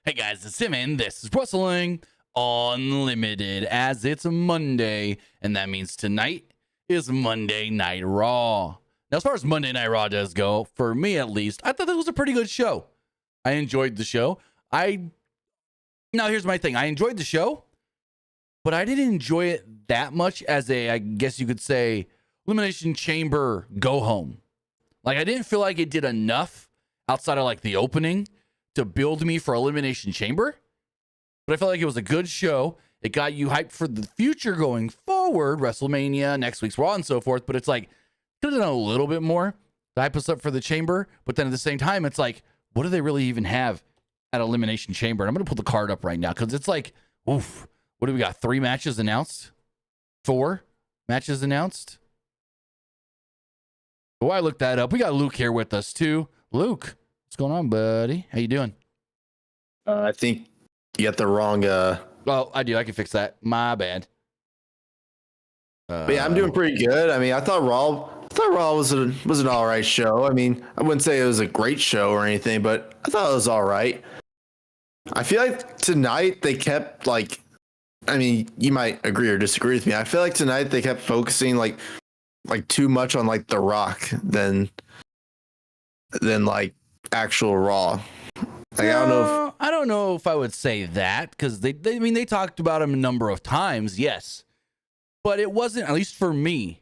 Hey guys, it's Tim, and this is Wrestling Unlimited, as it's Monday, and that means tonight is Monday Night Raw. Now, as far as Monday Night Raw does go, for me at least, I thought that was a pretty good show. I enjoyed the show. Now, here's my thing. I enjoyed the show, but I didn't enjoy it that much as I guess you could say, Elimination Chamber go home. Like, I didn't feel like it did enough outside of like the opening to build me for Elimination Chamber, but I felt like it was a good show. It got you hyped for the future going forward, WrestleMania, next week's Raw, and so forth. But it's like, could have done a little bit more to hype us up for the Chamber. But then at the same time, it's like, what do they really even have at Elimination Chamber? And I'm going to pull the card up right now because it's like, oof, what do we got? 3 matches announced? 4 matches announced? Oh, I looked that up. We got Luke here with us too. Luke, what's going on, buddy? How you doing? I think you got the wrong. Well, I do. I can fix that. My bad. But yeah, I'm doing pretty good. I mean, I thought Raw was an all right show. I mean, I wouldn't say it was a great show or anything, but I thought it was all right. I feel like tonight they kept like, I mean, you might agree or disagree with me. I feel like tonight they kept focusing like too much on like The Rock than like actual Raw. Like, I don't know if I would say that because they talked about him a number of times, yes, but it wasn't, at least for me,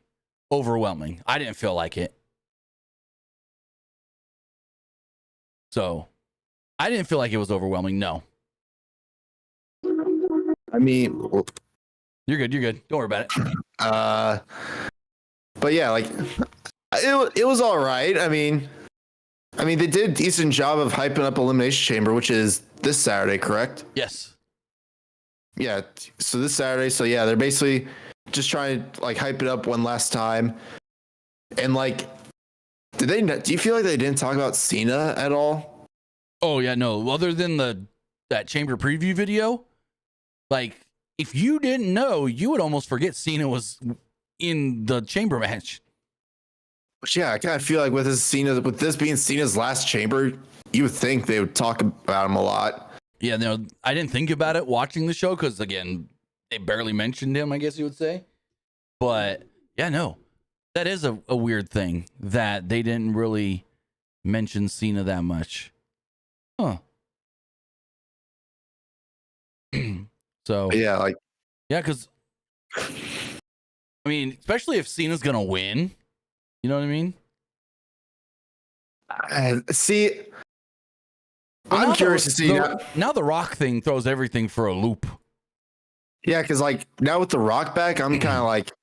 overwhelming. I didn't feel like it. So I didn't feel like it was overwhelming. No. I mean, You're good. Don't worry about it. But yeah, like it was all right. I mean, they did a decent job of hyping up Elimination Chamber, which is this Saturday, correct? Yes. Yeah. So this Saturday. So yeah, they're basically just trying to like hype it up one last time. And like, do you feel like they didn't talk about Cena at all? Oh yeah, no. Other than that Chamber preview video, like if you didn't know, you would almost forget Cena was in the Chamber match. But yeah, I kind of feel like with this being Cena's last Chamber, you would think they would talk about him a lot. Yeah, no, I didn't think about it watching the show because, again, they barely mentioned him, I guess you would say. But, yeah, no, that is a weird thing that they didn't really mention Cena that much. Huh. So, yeah, like, yeah, because, I mean, especially if Cena's going to win, you know what I mean? See, I'm curious to see now the Rock thing throws everything for a loop. Yeah, because like now with the Rock back, I'm kind of like,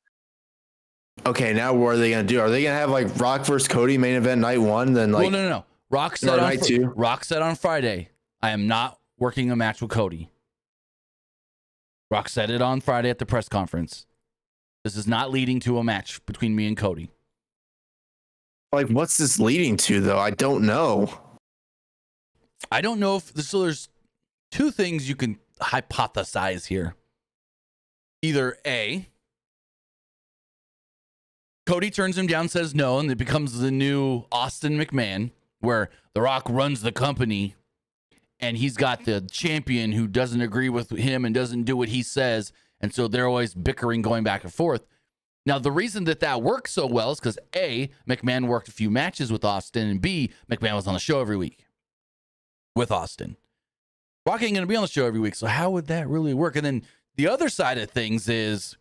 okay, now what are they gonna do? Are they gonna have like Rock versus Cody main event night 1? Then like, well, no. Rock said on Friday, I am not working a match with Cody. Rock said it on Friday at the press conference. This is not leading to a match between me and Cody. Like, what's this leading to though? I don't know. I don't know if so there's 2 things you can hypothesize here. Either A, Cody turns him down, says no, and it becomes the new Austin McMahon, where The Rock runs the company and he's got the champion who doesn't agree with him and doesn't do what he says. And so they're always bickering, going back and forth. Now, the reason that works so well is because A, McMahon worked a few matches with Austin, and B, McMahon was on the show every week with Austin. Rock ain't going to be on the show every week, so how would that really work? And then the other side of things is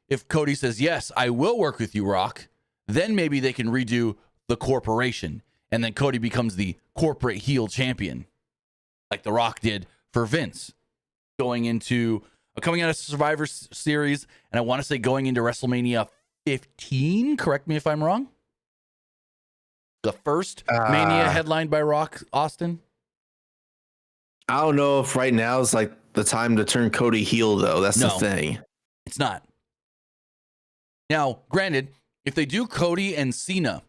if Cody says, yes, I will work with you, Rock, then maybe they can redo the corporation, and then Cody becomes the corporate heel champion, like The Rock did for Vince, coming out of Survivor Series, and I want to say going into WrestleMania 15, correct me if I'm wrong? The first Mania headlined by Rock Austin? I don't know if right now is like the time to turn Cody heel, though. That's the thing. It's not. Now, granted, if they do Cody and Cena,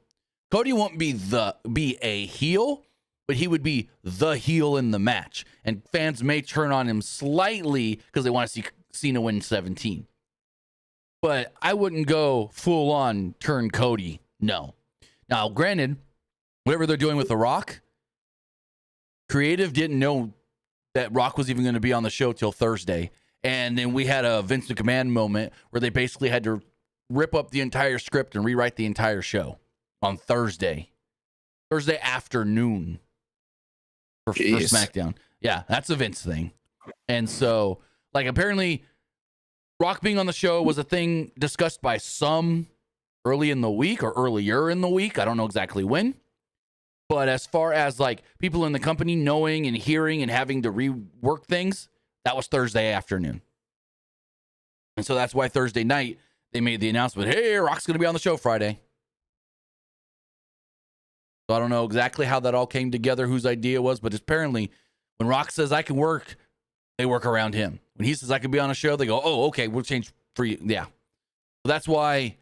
Cody won't be a heel, but he would be the heel in the match. And fans may turn on him slightly because they want to see Cena win 17. But I wouldn't go full on turn Cody. No. Now, granted, whatever they're doing with The Rock, creative didn't know that Rock was even going to be on the show till Thursday. And then we had a Vince McMahon moment where they basically had to rip up the entire script and rewrite the entire show on Thursday afternoon for SmackDown. Yeah, that's a Vince thing. And so, like, apparently Rock being on the show was a thing discussed by some early in the week or earlier in the week. I don't know exactly when. But as far as like people in the company knowing and hearing and having to rework things, that was Thursday afternoon. And so that's why Thursday night they made the announcement, hey, Rock's going to be on the show Friday. So I don't know exactly how that all came together, whose idea it was, but apparently when Rock says I can work, they work around him. When he says I can be on a show, they go, oh, okay, we'll change for you. Yeah. So that's why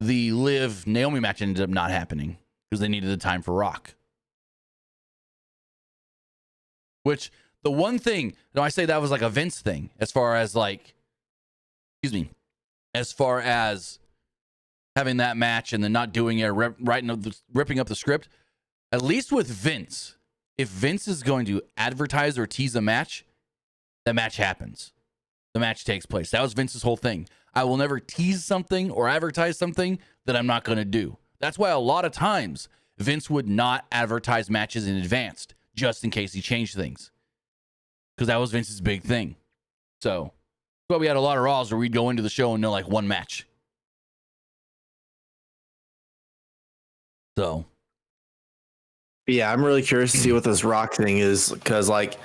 the Liv Naomi match ended up not happening, because they needed the time for Rock. Which, the one thing, I say that was like a Vince thing, as far as like, as far as having that match and then not doing it, ripping up the script. At least with Vince, if Vince is going to advertise or tease a match, the match happens. The match takes place. That was Vince's whole thing. I will never tease something or advertise something that I'm not going to do. That's why a lot of times Vince would not advertise matches in advance, just in case he changed things. Because that was Vince's big thing. So, but we had a lot of Raws where we'd go into the show and know like one match. So. Yeah, I'm really curious to see what this Rock thing is, because like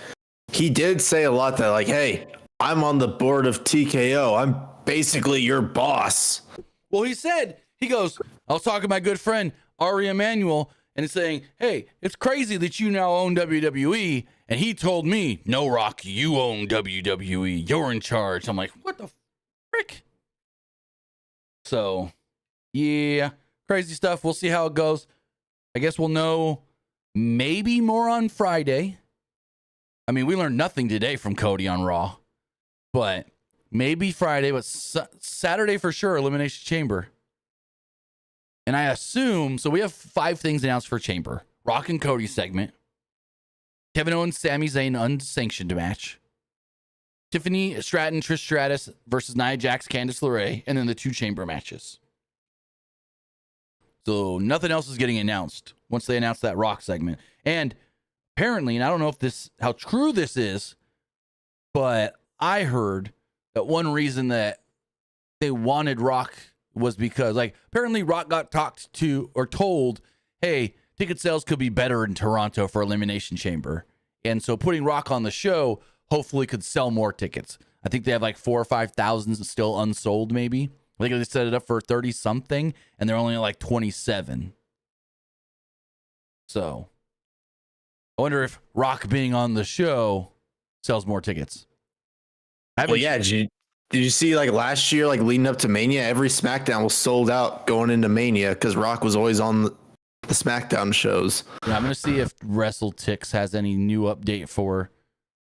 he did say a lot that like, hey, I'm on the board of TKO. I'm basically your boss. Well, he goes, I was talking to my good friend Ari Emanuel, and he's saying, hey, it's crazy that you now own WWE. And he told me, no, Rock, you own WWE. You're in charge. I'm like, what the frick? So, yeah, crazy stuff. We'll see how it goes. I guess we'll know maybe more on Friday. I mean, we learned nothing today from Cody on Raw. But maybe Friday, but Saturday for sure, Elimination Chamber. And I assume, so we have 5 things announced for Chamber. Rock and Cody segment. Kevin Owens, Sami Zayn unsanctioned match. Tiffany Stratton, Trish Stratus versus Nia Jax, Candice LeRae. And then the 2 Chamber matches. So nothing else is getting announced once they announce that Rock segment. And apparently, and I don't know if how true this is, but I heard that one reason that they wanted Rock was because, like, apparently Rock got talked to or told, hey, ticket sales could be better in Toronto for Elimination Chamber. And so putting Rock on the show hopefully could sell more tickets. I think they have like 4,000 or 5,000 still unsold, maybe. I think they set it up for 30 something, and they're only at like 27. So I wonder if Rock being on the show sells more tickets. Well, yeah. Did you see like last year, like leading up to Mania, every SmackDown was sold out going into Mania because Rock was always on the SmackDown shows. Yeah, I'm gonna see if WrestleTix has any new update for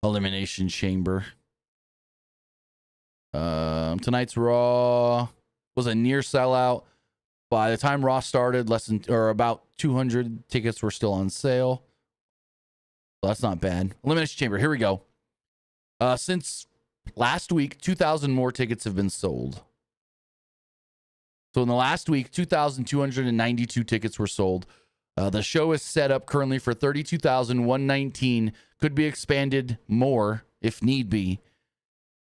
Elimination Chamber. Tonight's Raw was a near sellout. By the time Raw started, about 200 tickets were still on sale. Well, that's not bad. Elimination Chamber, here we go. Since last week, 2,000 more tickets have been sold. So in the last week, 2,292 tickets were sold. The show is set up currently for 32,119. Could be expanded more if need be.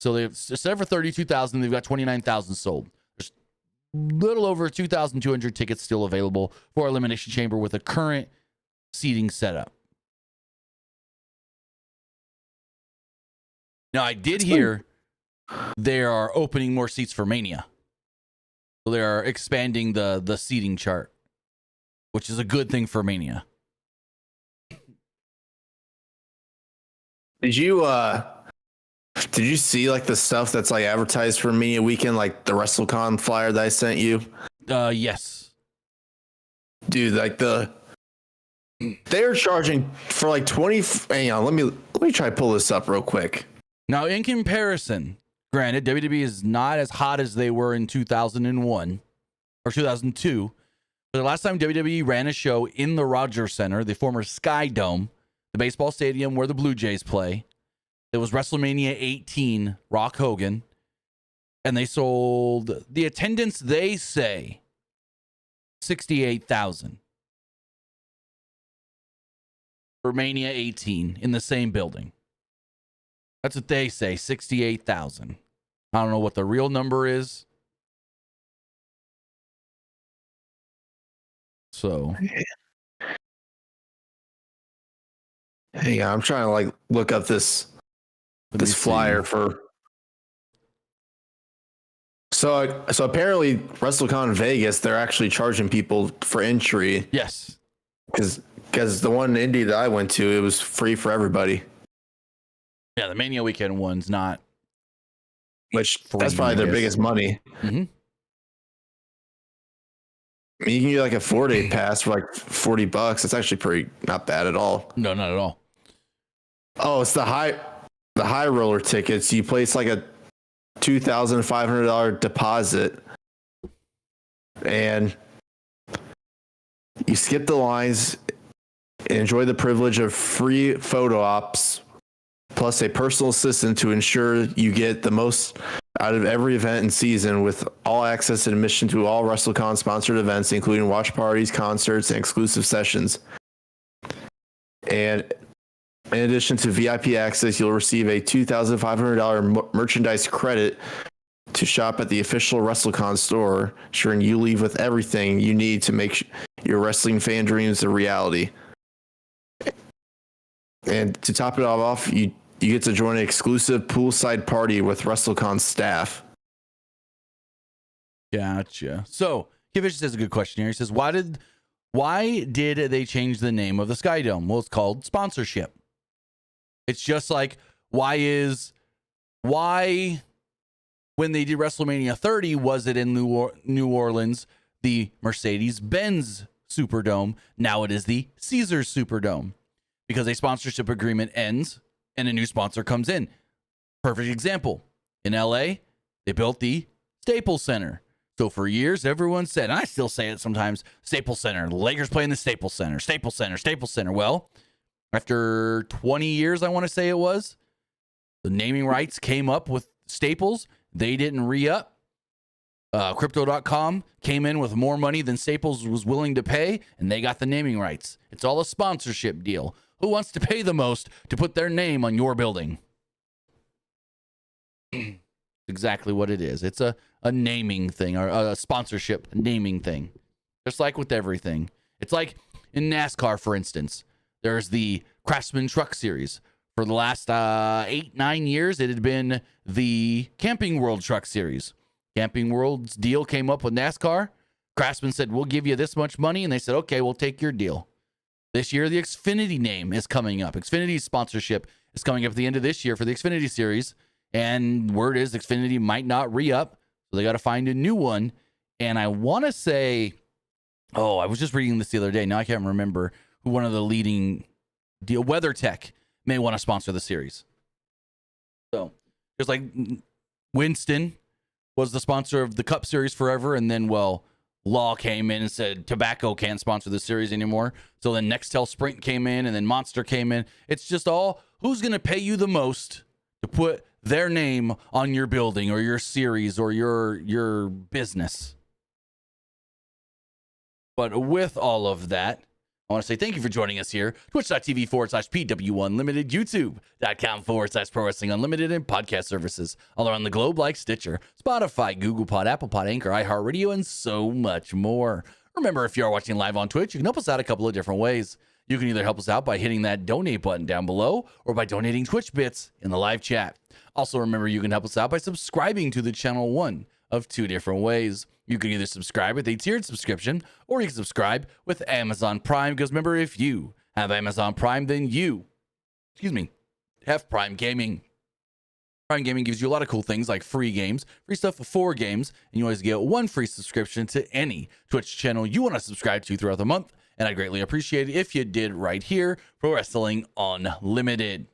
So they've set for 32,000. They've got 29,000 sold. There's a little over 2,200 tickets still available for Elimination Chamber with a current seating setup. Now, I did hear they are opening more seats for Mania. So they are expanding the seating chart, which is a good thing for Mania. Did you see like the stuff that's like advertised for Mania weekend, like the WrestleCon flyer that I sent you? Yes. Dude, like they're charging for like 20. Hang on, let me try to pull this up real quick. Now, in comparison, granted, WWE is not as hot as they were in 2001 or 2002. But the last time WWE ran a show in the Rogers Center, the former Sky Dome, the baseball stadium where the Blue Jays play, It was WrestleMania 18, Rock Hogan, and they sold the attendance, they say, 68,000 for Mania 18 in the same building. That's what they say, 68,000. I don't know what the real number is. So, hey, I'm trying to like look up this flyer for. So apparently WrestleCon Vegas, they're actually charging people for entry. Yes. Because the one in Indy that I went to, it was free for everybody. Yeah, the Mania weekend one's not. Which that's probably their biggest money. Mm-hmm. I mean, you can get like a 4-day pass for like $40. It's actually pretty not bad at all. No, not at all. Oh, it's the high roller tickets. You place like a $2,500 deposit, and you skip the lines and enjoy the privilege of free photo ops, plus a personal assistant to ensure you get the most out of every event and season, with all access and admission to all WrestleCon sponsored events, including watch parties, concerts, and exclusive sessions. And in addition to VIP access, you'll receive a $2,500 merchandise credit to shop at the official WrestleCon store, ensuring you leave with everything you need to make your wrestling fan dreams a reality. And to top it all off, you get to join an exclusive poolside party with WrestleCon staff. Gotcha. So, Kivish says a good question here. He says, why did they change the name of the Sky Dome? Well, it's called sponsorship. It's just like, why when they did WrestleMania 30, was it in New Orleans, the Mercedes-Benz Superdome? Now it is the Caesars Superdome, because a sponsorship agreement ends and a new sponsor comes in. Perfect example. In LA, they built the Staples Center. So for years, everyone said, and I still say it sometimes, Staples Center. The Lakers play in the Staples Center. Staples Center. Staples Center. Well, after 20 years, I want to say it was, the naming rights came up with Staples. They didn't re-up. Crypto.com came in with more money than Staples was willing to pay, and they got the naming rights. It's all a sponsorship deal. Who wants to pay the most to put their name on your building? Exactly what it is. It's a naming thing, or a sponsorship naming thing. Just like with everything. It's like in NASCAR, for instance. There's the Craftsman Truck Series. For the last 8-9 years, it had been the Camping World Truck Series. Camping World's deal came up with NASCAR. Craftsman said, we'll give you this much money. And they said, okay, we'll take your deal. This year, the Xfinity name is coming up. Xfinity's sponsorship is coming up at the end of this year for the Xfinity Series. And word is Xfinity might not re-up. So they got to find a new one. And I want to say, I was just reading this the other day. Now I can't remember who one of the leading deal. WeatherTech may want to sponsor the series. So just like Winston was the sponsor of the Cup Series forever. And then, Law came in and said tobacco can't sponsor the series anymore. So then Nextel Sprint came in, and then Monster came in. It's just all, who's going to pay you the most to put their name on your building or your series or your business. But with all of that, I want to say thank you for joining us here. Twitch.tv/PWU Unlimited, YouTube.com/Pro Wrestling Unlimited, and podcast services all around the globe like Stitcher, Spotify, Google Pod, Apple Pod, Anchor, iHeartRadio, and so much more. Remember, if you are watching live on Twitch, you can help us out a couple of different ways. You can either help us out by hitting that donate button down below or by donating Twitch bits in the live chat. Also, remember, you can help us out by subscribing to the channel, one of two different ways. You can either subscribe with a tiered subscription, or you can subscribe with Amazon Prime, because remember, if you have Amazon Prime, then you, have Prime Gaming. Prime Gaming gives you a lot of cool things like free games, free stuff for 4 games, and you always get one free subscription to any Twitch channel you want to subscribe to throughout the month, and I'd greatly appreciate it if you did right here for Wrestling Unlimited.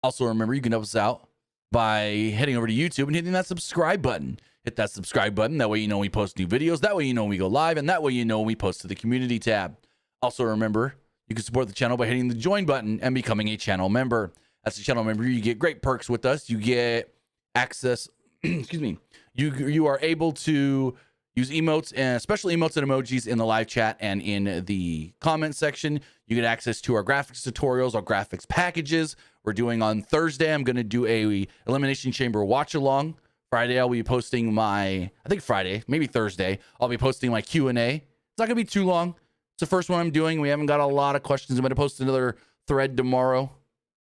Also, remember, you can help us out by heading over to YouTube and hitting that subscribe button. Hit that subscribe button. That way you know when we post new videos. That way you know when we go live. And that way you know when we post to the community tab. Also remember, you can support the channel by hitting the join button and becoming a channel member. As a channel member, you get great perks with us. You get access, excuse me, you are able to use emotes and special emotes and emojis in the live chat and in the comment section. You get access to our graphics tutorials, our graphics packages. We're doing on Thursday, I'm going to do a Elimination Chamber watch along. Friday, I'll be posting I think Friday, maybe Thursday, I'll be posting my Q&A. It's not going to be too long. It's the first one I'm doing. We haven't got a lot of questions. I'm going to post another thread tomorrow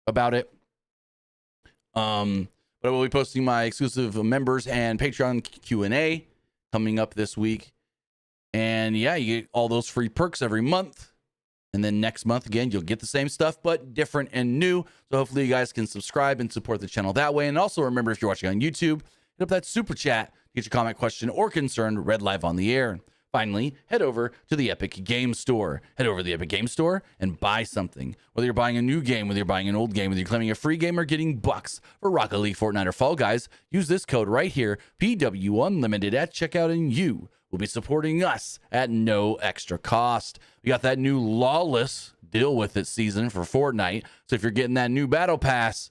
about it. But I will be posting my exclusive members and Patreon Q&A coming up this week. And yeah, you get all those free perks every month. And then next month, again, you'll get the same stuff, but different and new. So hopefully you guys can subscribe and support the channel that way. And also remember, if you're watching on YouTube, hit up that super chat, get your comment, question, or concern read live on the air. Finally, head over to the Epic Game Store. Head over to the Epic Game Store and buy something. Whether you're buying a new game, whether you're buying an old game, whether you're claiming a free game or getting bucks for Rocket League, Fortnite, or Fall Guys, use this code right here, PW Unlimited at checkout, and you will be supporting us at no extra cost. We got that new Lawless Deal With It season for Fortnite. So if you're getting that new Battle Pass,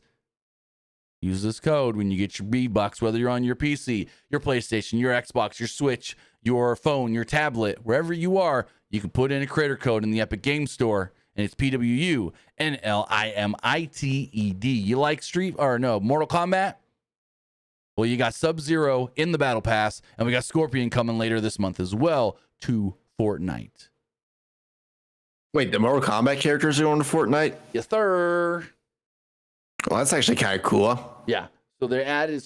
use this code when you get your V-Bucks, whether you're on your PC, your PlayStation, your Xbox, your Switch, your phone, your tablet, wherever you are, you can put in a creator code in the Epic Game Store, and it's PWU NLIMITED. You like Mortal Kombat? Well, you got Sub-Zero in the Battle Pass, and we got Scorpion coming later this month as well to Fortnite. Wait, the Mortal Kombat characters are going to Fortnite? Yes, sir. Well, that's actually kind of cool. Yeah. So they added,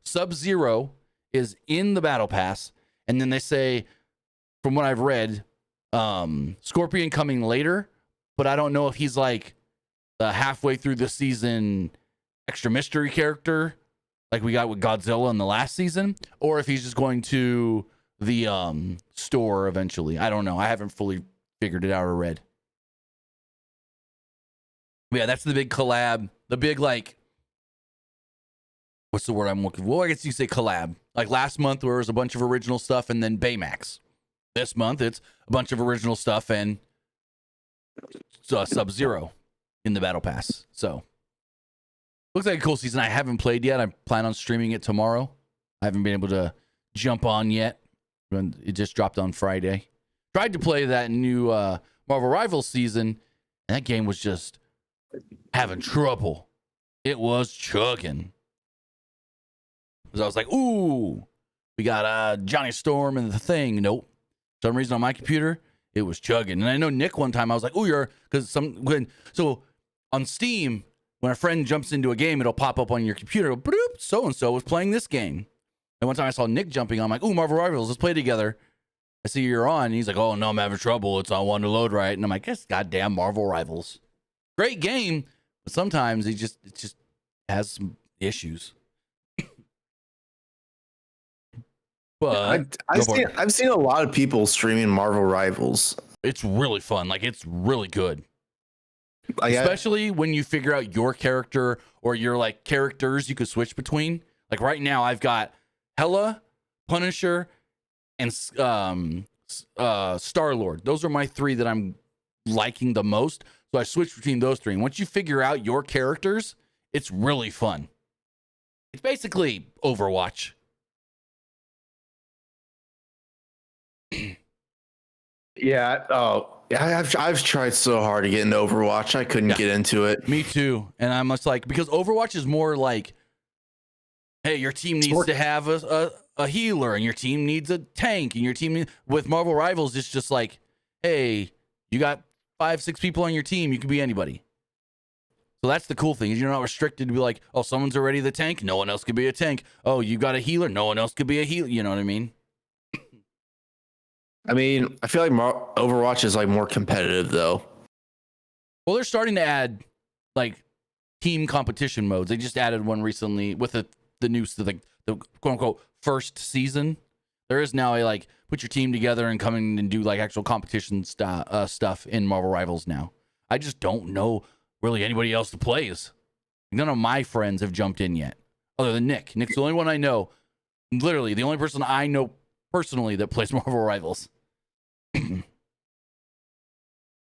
Sub-Zero is in the Battle Pass, and then they say, from what I've read, Scorpion coming later, but I don't know if he's like the halfway through the season extra mystery character like we got with Godzilla in the last season, or if he's just going to the store eventually. I don't know. I haven't fully figured it out or read. But yeah, that's the big collab. The big, like, what's the word I'm looking for? Well, I guess you say collab. Like last month, there was a bunch of original stuff and then Baymax. This month, it's a bunch of original stuff and Sub-Zero in the Battle Pass. So, looks like a cool season. I haven't played yet. I plan on streaming it tomorrow. I haven't been able to jump on yet. It just dropped on Friday. Tried to play that new Marvel Rivals season, and that game was just having trouble. It was chugging. Because I was like, ooh, we got Johnny Storm and the Thing. Nope. For some reason on my computer, it was chugging. And I know Nick one time, I was like, ooh, so on Steam, when a friend jumps into a game, it'll pop up on your computer. Bloop, so-and-so was playing this game. And one time I saw Nick jumping on, I'm like, ooh, Marvel Rivals, let's play together. I see you're on. And he's like, oh, no, I'm having trouble. It's on one to load right. And I'm like, it's goddamn Marvel Rivals. Great game, but sometimes it just has some issues. But I've seen a lot of people streaming Marvel Rivals. It's really fun. Like, it's really good. Especially when you figure out your character or your like characters you could switch between. Like right now, I've got Hela, Punisher, and Star-Lord. Those are my three that I'm liking the most. So I switch between those three. And once you figure out your characters, it's really fun. It's basically Overwatch. Yeah. Oh, yeah. I've tried so hard to get into Overwatch. I couldn't get into it. Me too. And I'm just like, because Overwatch is more like, hey, your team needs to have a healer, and your team needs a tank, and your team with Marvel Rivals, it's just like, hey, you got 5-6 people on your team, you could be anybody. So that's the cool thing, is you're not restricted to be like, oh, someone's already the tank, no one else could be a tank. Oh, you got a healer, no one else could be a healer. You know what I mean? I mean, I feel like Overwatch is like more competitive though. Well, they're starting to add like team competition modes. They just added one recently with the new, the quote unquote first season. There is now a like put your team together and come in and do like actual competition stuff in Marvel Rivals now. I just don't know really anybody else that plays. None of my friends have jumped in yet, other than Nick. Nick's the only one I know. Literally, the only person I know personally that plays Marvel Rivals.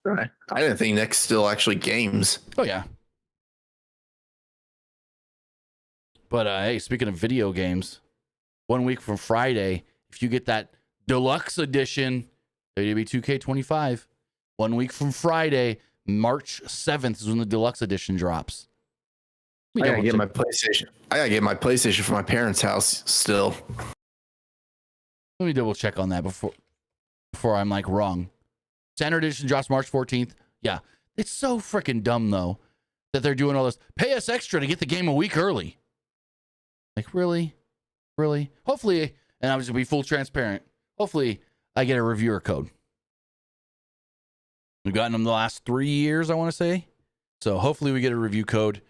Right. I didn't think Nick still actually games. Oh yeah, But hey, speaking of video games, 1 week from Friday, if you get that deluxe edition, WWE 2K25, 1 week from Friday, March 7th is when the deluxe edition drops. I gotta get my PlayStation. I gotta get my PlayStation from my parents' house still. Let me double check on that before I'm like wrong. Standard edition drops March 14th. Yeah, it's so freaking dumb though that they're doing all this. Pay us extra to get the game a week early. Like, really? Hopefully, and I'm just gonna be full transparent. Hopefully, I get a reviewer code. We've gotten them the last 3 years, I want to say. So hopefully we get a review code.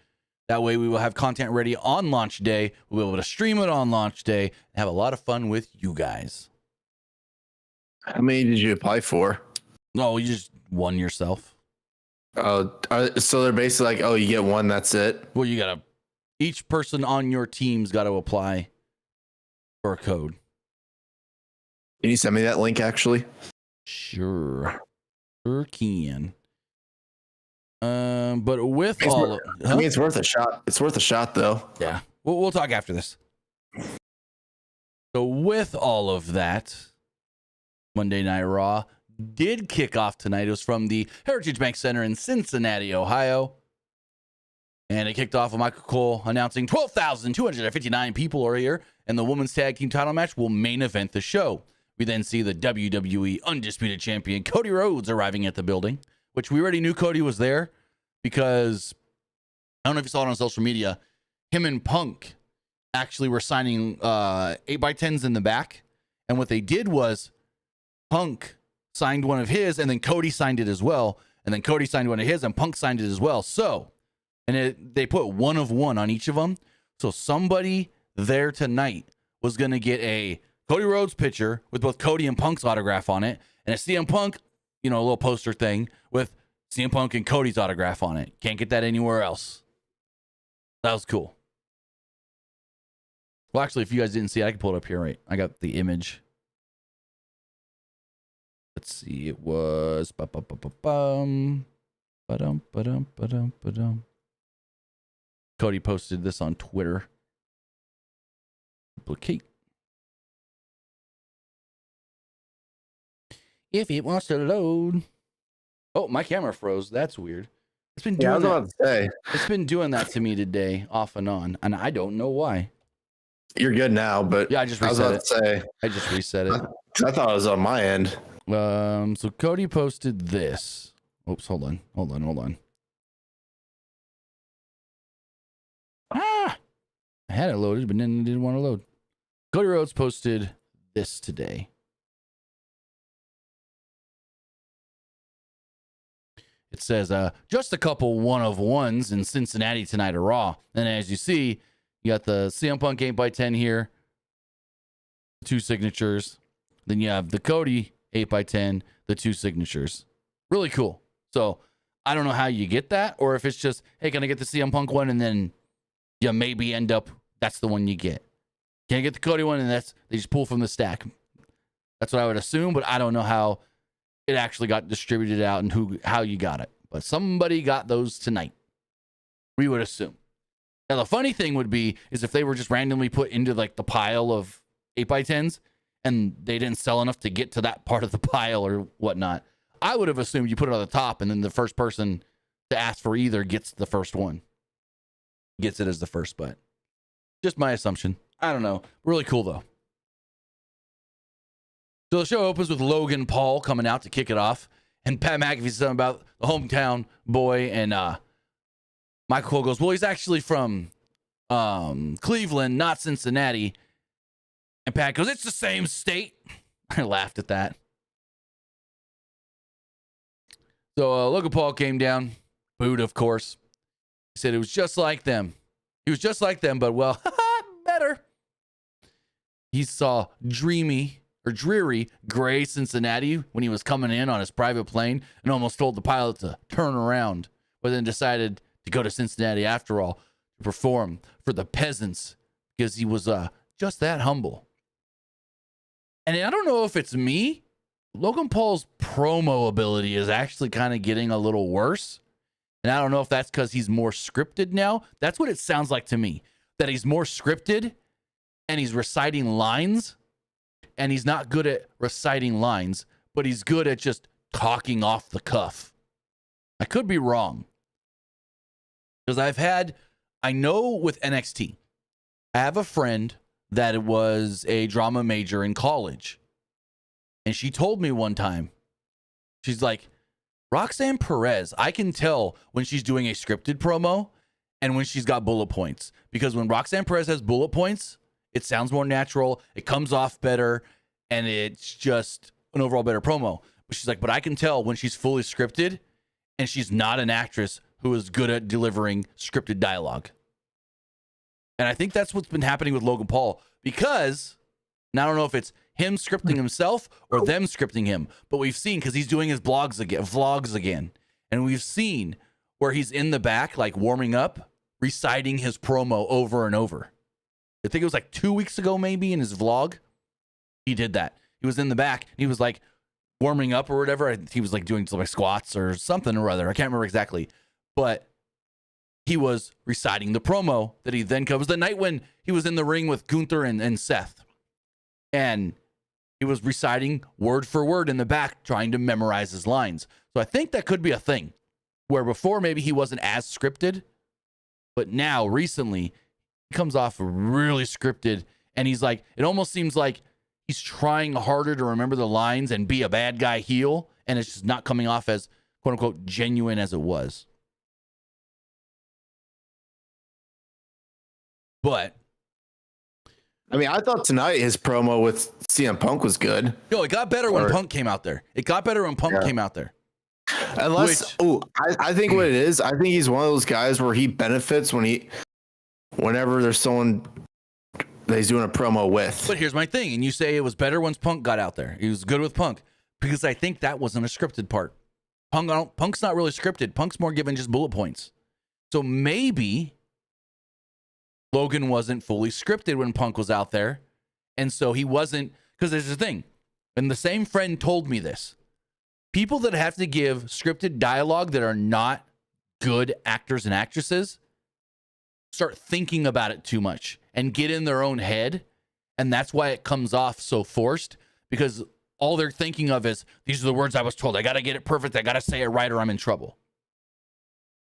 That way we will have content ready on launch day. We'll be able to stream it on launch day and have a lot of fun with you guys. How many did you apply for? No, you just won yourself. Oh, so they're basically like, oh, you get one, that's it. Well, each person on your team's got to apply for a code. Can you send me that link actually? Sure can. But with I mean, it's worth a shot. It's worth a shot, though. Yeah, we'll talk after this. So with all of that, Monday Night Raw did kick off tonight. It was from the Heritage Bank Center in Cincinnati, Ohio. And it kicked off with Michael Cole announcing 12,259 people are here, and the women's tag team title match will main event the show. We then see the WWE Undisputed Champion Cody Rhodes arriving at the building, which we already knew Cody was there because, I don't know if you saw it on social media, him and Punk actually were signing 8x10s in the back. And what they did was Punk signed one of his, and then Cody signed it as well. And then Cody signed one of his, and Punk signed it as well. So, they put 1 of 1 on each of them. So somebody there tonight was going to get a Cody Rhodes picture with both Cody and Punk's autograph on it, and a CM Punk, a little poster thing with CM Punk and Cody's autograph on it. Can't get that anywhere else. That was cool. Well, actually, if you guys didn't see it, I can pull it up here, right? I got the image. Let's see. It was... Cody posted this on Twitter. Duplicate. If it wants to load. Oh, my camera froze. That's weird. It's been doing that. It's been doing that to me today, off and on, and I don't know why. You're good now, but yeah, I just reset it. I just reset it. I thought it was on my end. So Cody posted this. Oops, hold on. I had it loaded, but then it didn't want to load. Cody Rhodes posted this today. It says, just a couple 1 of 1s in Cincinnati tonight at Raw. And as you see, you got the CM Punk 8x10 here. 2 signatures. Then you have the Cody 8x10, the 2 signatures. Really cool. So I don't know how you get that, or if it's just, hey, can I get the CM Punk one? And then you maybe end up, that's the one you get. Can I get the Cody one? And they just pull from the stack. That's what I would assume, but I don't know how it actually got distributed out and how you got it. But somebody got those tonight. We would assume. Now, the funny thing would be is if they were just randomly put into like the pile of 8x10s and they didn't sell enough to get to that part of the pile or whatnot. I would have assumed you put it on the top and then the first person to ask for either gets the first one. Gets it as the first, but just my assumption. I don't know. Really cool, though. So the show opens with Logan Paul coming out to kick it off. And Pat McAfee says something about the hometown boy. And Michael Cole goes, well, he's actually from Cleveland, not Cincinnati. And Pat goes, it's the same state. I laughed at that. So Logan Paul came down. Booed, of course. He said it was just like them. He was just like them, but, well, better. He saw dreary gray Cincinnati when he was coming in on his private plane and almost told the pilot to turn around, but then decided to go to Cincinnati after all to perform for the peasants because he was just that humble. And I don't know if it's me. Logan Paul's promo ability is actually kind of getting a little worse. And I don't know if that's because he's more scripted now. That's what it sounds like to me. that he's more scripted and he's reciting lines, and he's not good at reciting lines, but he's good at just talking off the cuff. I could be wrong. Because I know with NXT, I have a friend that was a drama major in college. And she told me one time, she's like, Roxanne Perez, I can tell when she's doing a scripted promo and when she's got bullet points. Because when Roxanne Perez has bullet points, it sounds more natural, it comes off better, and it's just an overall better promo. But she's like, but I can tell when she's fully scripted and she's not an actress who is good at delivering scripted dialogue. And I think that's what's been happening with Logan Paul, because, and I don't know if it's him scripting himself or them scripting him, but we've seen, because he's doing his vlogs again, and we've seen where he's in the back, like warming up, reciting his promo over and over. I think it was like 2 weeks ago, maybe, in his vlog, he did that. He was in the back, and he was like warming up or whatever. He was like doing like squats or something or other. I can't remember exactly. But he was reciting the promo that he then covers the night when he was in the ring with Gunther and Seth. And he was reciting word for word in the back, trying to memorize his lines. So I think that could be a thing where before maybe he wasn't as scripted, but now recently he comes off really scripted. And he's like, it almost seems like he's trying harder to remember the lines and be a bad guy heel. And it's just not coming off as quote unquote genuine as it was. But I mean, I thought tonight his promo with CM Punk was good. No, it got better when Punk came out there. It got better when Punk came out there. Unless, I think what it is, I think he's one of those guys where he benefits whenever there's someone that he's doing a promo with. But here's my thing, and you say it was better once Punk got out there. He was good with Punk, because I think that wasn't a scripted part. Punk's not really scripted. Punk's more given just bullet points. So maybe Logan wasn't fully scripted when Punk was out there. And so he wasn't, because there's the thing, and the same friend told me this. People that have to give scripted dialogue that are not good actors and actresses start thinking about it too much and get in their own head. And that's why it comes off so forced, because all they're thinking of is, these are the words I was told. I got to get it perfect. I got to say it right or I'm in trouble.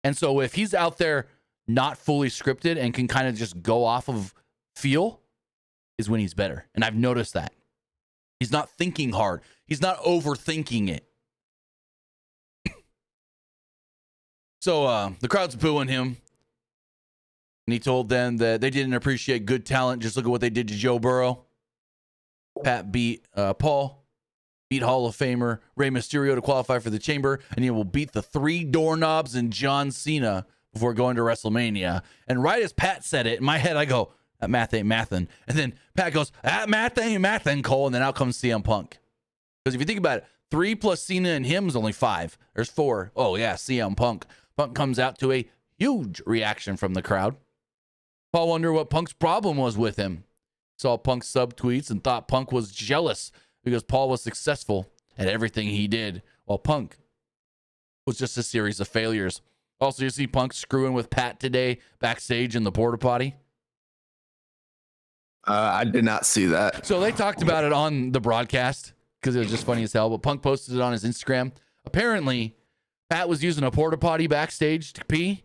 And so if he's out there not fully scripted and can kind of just go off of feel, is when he's better. And I've noticed that. He's not thinking hard. He's not overthinking it. So the crowd's booing him. And he told them that they didn't appreciate good talent. Just look at what they did to Joe Burrow. Pat beat Paul. Beat Hall of Famer Rey Mysterio to qualify for the Chamber. And he will beat the 3 doorknobs and John Cena before going to WrestleMania. And right as Pat said it, in my head, I go, that math ain't mathin'. And then Pat goes, that math ain't mathin', Cole. And then out comes CM Punk. Because if you think about it, 3 plus Cena and him is only 5. There's 4. Oh, yeah, CM Punk. Punk comes out to a huge reaction from the crowd. Paul wondered what Punk's problem was with him. Saw Punk's subtweets and thought Punk was jealous because Paul was successful at everything he did, while Punk was just a series of failures. Also, you see Punk screwing with Pat today backstage in the porta potty. I did not see that. So they talked about it on the broadcast because it was just funny as hell. But Punk posted it on his Instagram. Apparently, Pat was using a porta potty backstage to pee,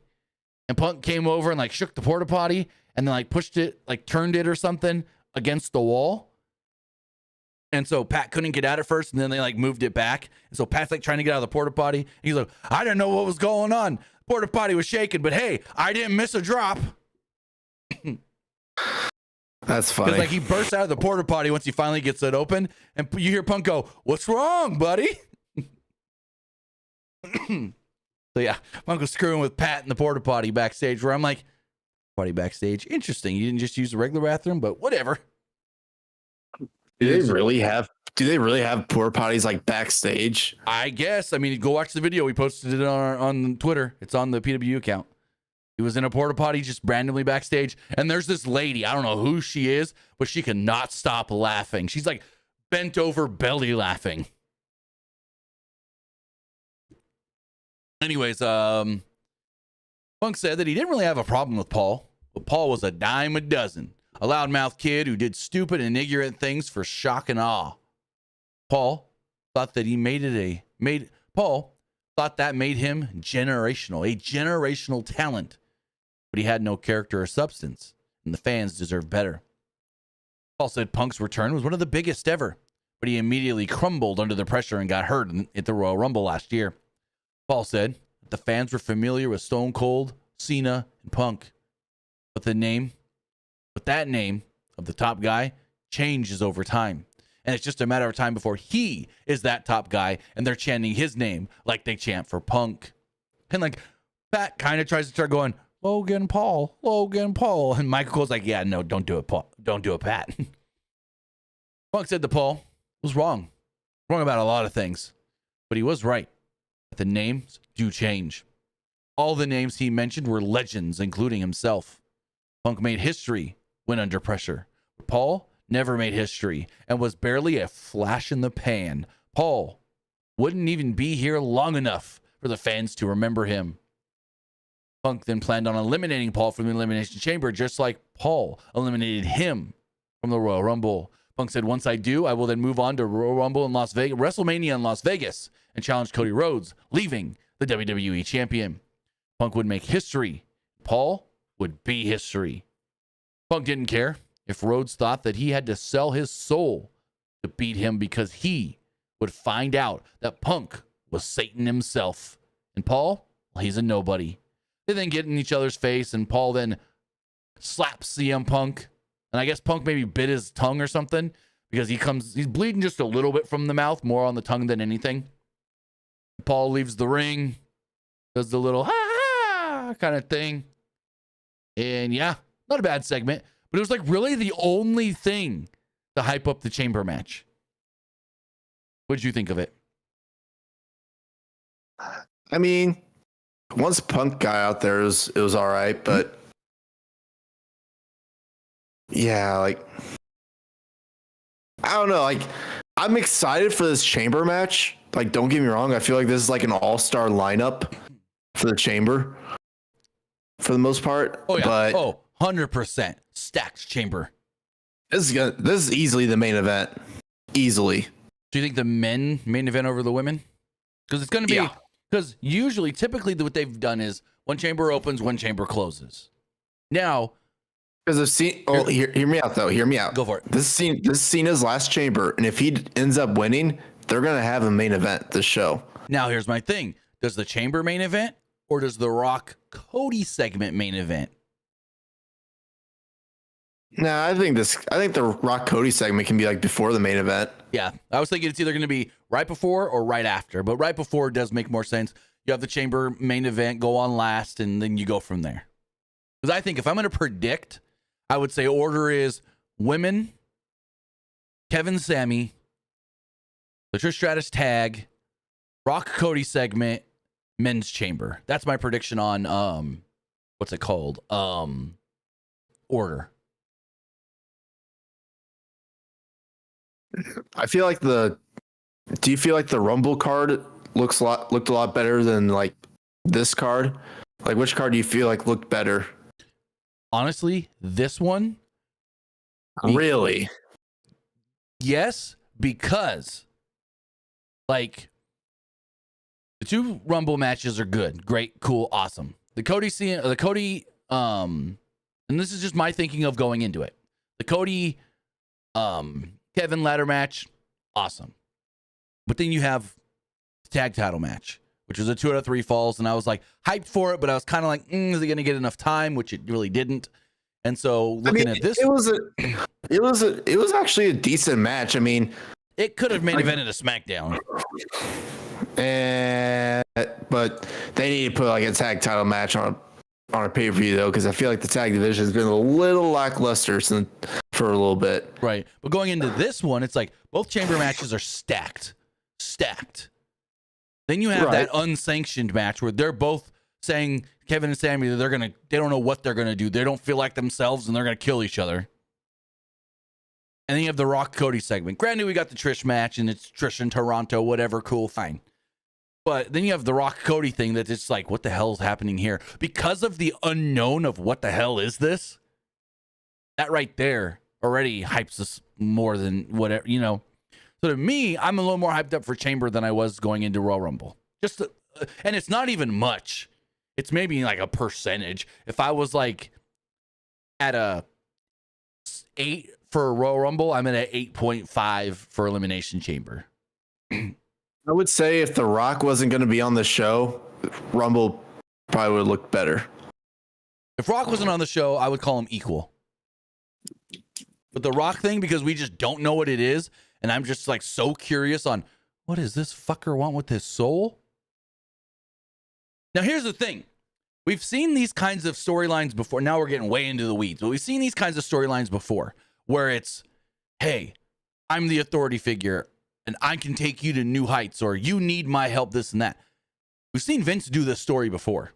and Punk came over and like shook the porta potty and then like pushed it, like turned it or something against the wall. And so Pat couldn't get out at first, and then they like moved it back. And so Pat's like trying to get out of the porta potty. He's like, I didn't know what was going on. Porta potty was shaking, but hey, I didn't miss a drop. That's funny. Because like he bursts out of the porta potty once he finally gets it open, and you hear Punk go, "What's wrong, buddy?" So yeah, Punk was screwing with Pat in the porta potty backstage. Where I'm like, potty backstage, interesting. You didn't just use the regular bathroom, but whatever. Do they really have porta potties like backstage? I guess. I mean, go watch the video. We posted it on Twitter. It's on the PWU account. He was in a porta potty just randomly backstage. And there's this lady. I don't know who she is, but she cannot stop laughing. She's like bent over belly laughing. Anyways, Punk said that he didn't really have a problem with Paul. but Paul was a dime a dozen. A loudmouth kid who did stupid and ignorant things for shock and awe. Paul thought that Paul thought that made him generational, a generational talent, but he had no character or substance, and the fans deserve better. Paul said Punk's return was one of the biggest ever, but he immediately crumbled under the pressure and got hurt at the Royal Rumble last year. Paul said that the fans were familiar with Stone Cold, Cena, and Punk, but that name of the top guy changes over time. And it's just a matter of time before he is that top guy and they're chanting his name like they chant for Punk. And like Pat kind of tries to start going, Logan Paul. And Michael Cole's like, yeah, no, don't do it, Paul. Don't do it, Pat. Punk said that Paul was wrong about a lot of things, but he was right. The names do change. All the names he mentioned were legends, including himself. Punk made history when under pressure. Paul never made history and was barely a flash in the pan. Paul wouldn't even be here long enough for the fans to remember him. Punk then planned on eliminating Paul from the Elimination Chamber, just like Paul eliminated him from the Royal Rumble. Punk said, once I do, I will then move on to Royal Rumble in Las Vegas, WrestleMania in Las Vegas, and challenge Cody Rhodes, leaving the WWE champion. Punk would make history. Paul would be history. Punk didn't care if Rhodes thought that he had to sell his soul to beat him, because he would find out that Punk was Satan himself. And Paul, well, he's a nobody. They then get in each other's face, and Paul then slaps CM Punk. And I guess Punk maybe bit his tongue or something, because he's bleeding just a little bit from the mouth, more on the tongue than anything. Paul leaves the ring, does the little ha kind of thing. And yeah, not a bad segment, but it was like really the only thing to hype up the chamber match. What did you think of it? I mean, once Punk got out there, it was all right, but yeah, like, I don't know. Like, I'm excited for this chamber match. Like, don't get me wrong. I feel like this is like an all-star lineup for the chamber for the most part. Oh, yeah. But 100% stacked chamber. This is easily the main event. Easily. Do you think the main event over the women? Because it's going to be, because typically what they've done is one chamber opens, one chamber closes. Now, because I've seen, hear me out though. Hear me out. Go for it. This is Cena's last chamber, and if he ends up winning, they're gonna have a main event this show. Now, here's my thing: does the chamber main event, or does the Rock Cody segment main event? Nah, I think the Rock Cody segment can be like before the main event. Yeah, I was thinking it's either going to be right before or right after, but right before does make more sense. You have the chamber main event go on last, and then you go from there. Because I think if I'm going to predict, I would say order is women, Kevin, Sammy, the Trish Stratus tag, Rock Cody segment, men's chamber. That's my prediction on what's it called? Order. I feel like do you feel like the Rumble card looked a lot better than like this card? Like, which card do you feel like looked better? Honestly, this one. Really? Yes, because like the two Rumble matches are good, great, cool, awesome. The Cody, and this is just my thinking of going into it. The Cody, Kevin ladder match, awesome. But then you have the tag title match, which was a 2 out of 3 falls, and I was like hyped for it, but I was kind of like, is it going to get enough time? Which it really didn't. And so looking at this, it was actually a decent match. I mean, it could have main evented a SmackDown. But they need to put like a tag title match on a pay-per-view though, because I feel like the tag division has been a little lackluster for a little bit. Right. But going into this one, it's like both chamber matches are stacked. Then you have that unsanctioned match where they're both saying, Kevin and Sammy, they don't know what they're gonna do. They don't feel like themselves, and they're gonna kill each other. And then you have the Rock Cody segment. Granted, we got the Trish match, and it's Trish in Toronto, whatever, cool, fine. But then you have the Rock Cody thing that it's like, what the hell is happening here? Because of the unknown of what the hell is this, that right there already hypes us more than whatever, you know. So to me, I'm a little more hyped up for Chamber than I was going into Royal Rumble. And it's not even much. It's maybe like a percentage. If I was like at a 8 for Royal Rumble, I'm at an 8.5 for Elimination Chamber. I would say if The Rock wasn't going to be on the show, Rumble probably would look better. If Rock wasn't on the show, I would call him equal. But the Rock thing, because we just don't know what it is, and I'm just like so curious on what does this fucker want with his soul? Now, here's the thing. We've seen these kinds of storylines before. Now we're getting way into the weeds, but we've seen these kinds of storylines before where it's, hey, I'm the authority figure and I can take you to new heights, or you need my help, this and that. We've seen Vince do this story before.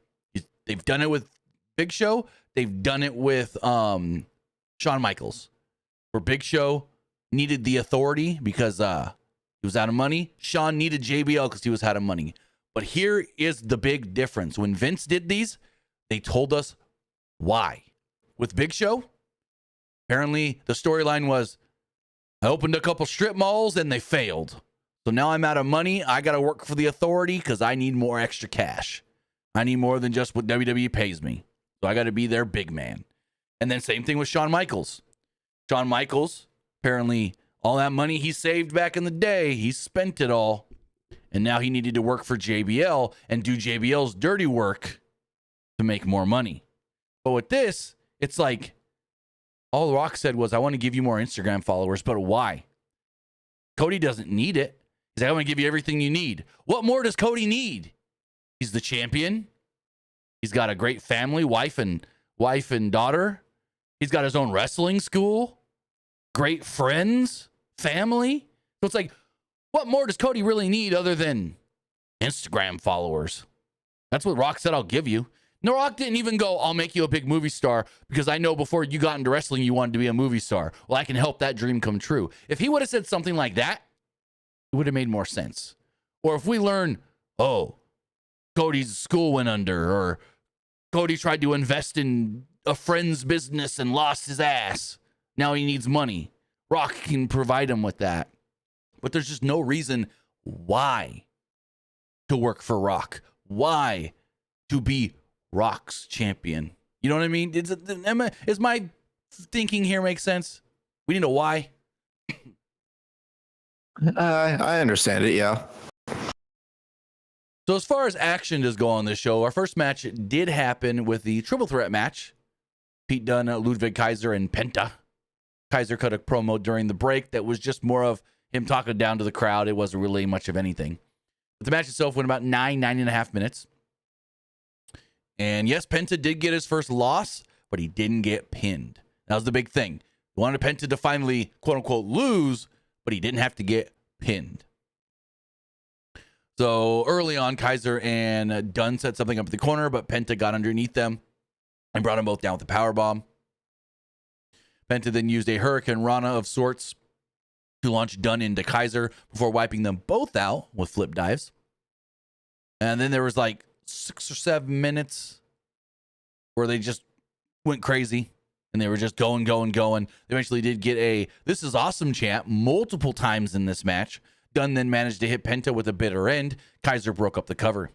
They've done it with Big Show. They've done it with Shawn Michaels, where Big Show needed the authority because he was out of money. Shawn needed JBL because he was out of money. But here is the big difference. When Vince did these, they told us why. With Big Show, apparently the storyline was, I opened a couple strip malls and they failed. So now I'm out of money. I got to work for the authority because I need more extra cash. I need more than just what WWE pays me. So I got to be their big man. And then same thing with Shawn Michaels. Shawn Michaels, apparently all that money he saved back in the day, he spent it all. And now he needed to work for JBL and do JBL's dirty work to make more money. But with this, it's like, all The Rock said was, I want to give you more Instagram followers, but why? Cody doesn't need it. He's like, I want to give you everything you need. What more does Cody need? He's the champion. He's got a great family, wife and daughter. He's got his own wrestling school, great friends, family. So it's like, what more does Cody really need other than Instagram followers? That's what Rock said, I'll give you. No, Rock didn't even go, I'll make you a big movie star because I know before you got into wrestling, you wanted to be a movie star. Well, I can help that dream come true. If he would have said something like that, it would have made more sense. Or if we learn, oh, Cody's school went under, or Cody tried to invest in a friend's business and lost his ass. Now he needs money. Rock can provide him with that. But there's just no reason why to work for Rock. Why to be Rock's champion? You know what I mean? Is my thinking here make sense? We need a why. I understand it, yeah. So as far as action does go on this show, our first match did happen with the triple threat match. Pete Dunne, Ludwig Kaiser, and Penta. Kaiser cut a promo during the break that was just more of him talking down to the crowd. It wasn't really much of anything. But the match itself went about 9.5 minutes. And yes, Penta did get his first loss, but he didn't get pinned. That was the big thing. He wanted Penta to finally, quote unquote, lose, but he didn't have to get pinned. So early on, Kaiser and Dunn set something up at the corner, but Penta got underneath them and brought them both down with the powerbomb. Penta then used a Hurricane Rana of sorts to launch Dunn into Kaiser before wiping them both out with flip dives. And then there was like 6 or 7 minutes where they just went crazy and they were just going. They eventually did get a "This is awesome" chant multiple times in this match. Dunn then managed to hit Penta with a bitter end. Kaiser broke up the cover.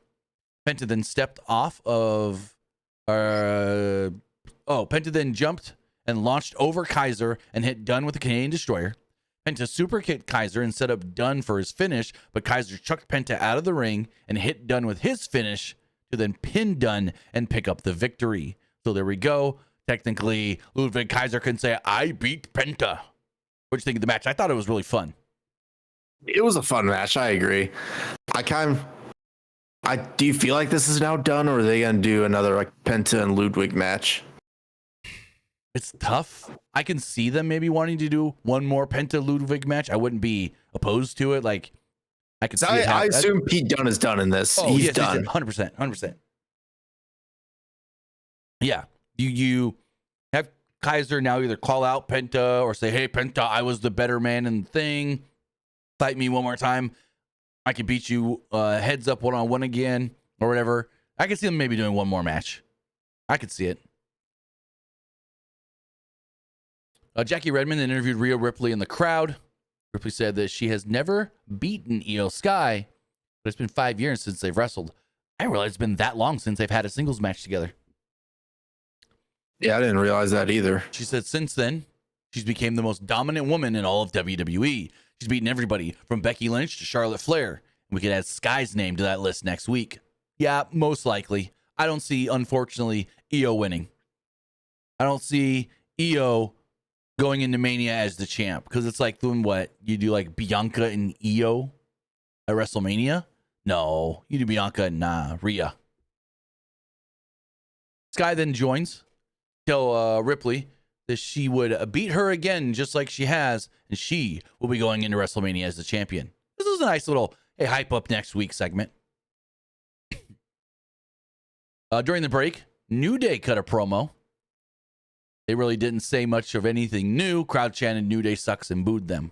Penta then stepped off of Penta then jumped and launched over Kaiser and hit Dunn with the Canadian Destroyer. Penta super kicked Kaiser and set up Dunn for his finish, but Kaiser chucked Penta out of the ring and hit Dunn with his finish to then pin Dunn and pick up the victory. So there we go. Technically, Ludwig Kaiser can say, I beat Penta. What do you think of the match? I thought it was really fun. It was a fun match. I agree. Do you feel like this is now done, or are they going to do another like Penta and Ludwig match? It's tough. I can see them maybe wanting to do one more Penta Ludwig match. I wouldn't be opposed to it. Like, I could see it I assume Pete Dunne is done in this. Oh, he's yes, done. 100%. Yeah. You have Kaiser now either call out Penta or say, hey, Penta, I was the better man in the thing. Fight me one more time. I could beat you heads up one-on-one again or whatever. I could see them maybe doing one more match. I could see it. Jackie Redmond then interviewed Rhea Ripley in the crowd. Ripley said that she has never beaten Io Sky, but it's been 5 years since they've wrestled. I realize it's been that long since they've had a singles match together. Yeah, I didn't realize that either. She said since then, she's became the most dominant woman in all of WWE. She's beaten everybody from Becky Lynch to Charlotte Flair. We could add Sky's name to that list next week. Yeah, most likely. I don't see, unfortunately, Io winning. I don't see Io going into Mania as the champ, because it's like doing what? You do like Bianca and Io at WrestleMania? No, you do Bianca and Rhea. Sky then joins, tell Ripley that she would beat her again just like she has, and she will be going into WrestleMania as the champion. This is a nice little hype up next week segment. During the break, New Day cut a promo. They really didn't say much of anything new. Crowd chanted New Day sucks and booed them.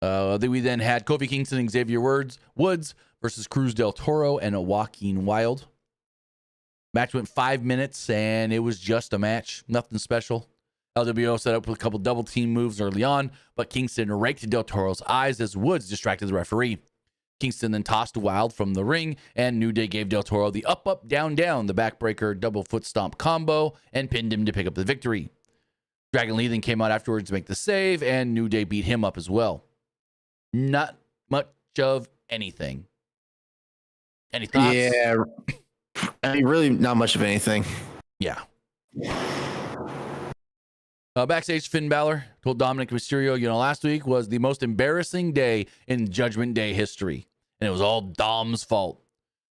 We then had Kofi Kingston and Xavier Woods versus Cruz del Toro and Joaquin Wilde. Match went 5 minutes, and it was just a match. Nothing special. LWO set up with a couple double team moves early on, but Kingston raked Del Toro's eyes as Woods distracted the referee. Kingston then tossed Wilde from the ring, and New Day gave Del Toro the up, up, down, down, the backbreaker double foot stomp combo, and pinned him to pick up the victory. Dragon Lee then came out afterwards to make the save, and New Day beat him up as well. Not much of anything. Any thoughts? Yeah, I mean, really not much of anything. Yeah. Backstage, Finn Balor told Dominic Mysterio, last week was the most embarrassing day in Judgment Day history, and it was all Dom's fault.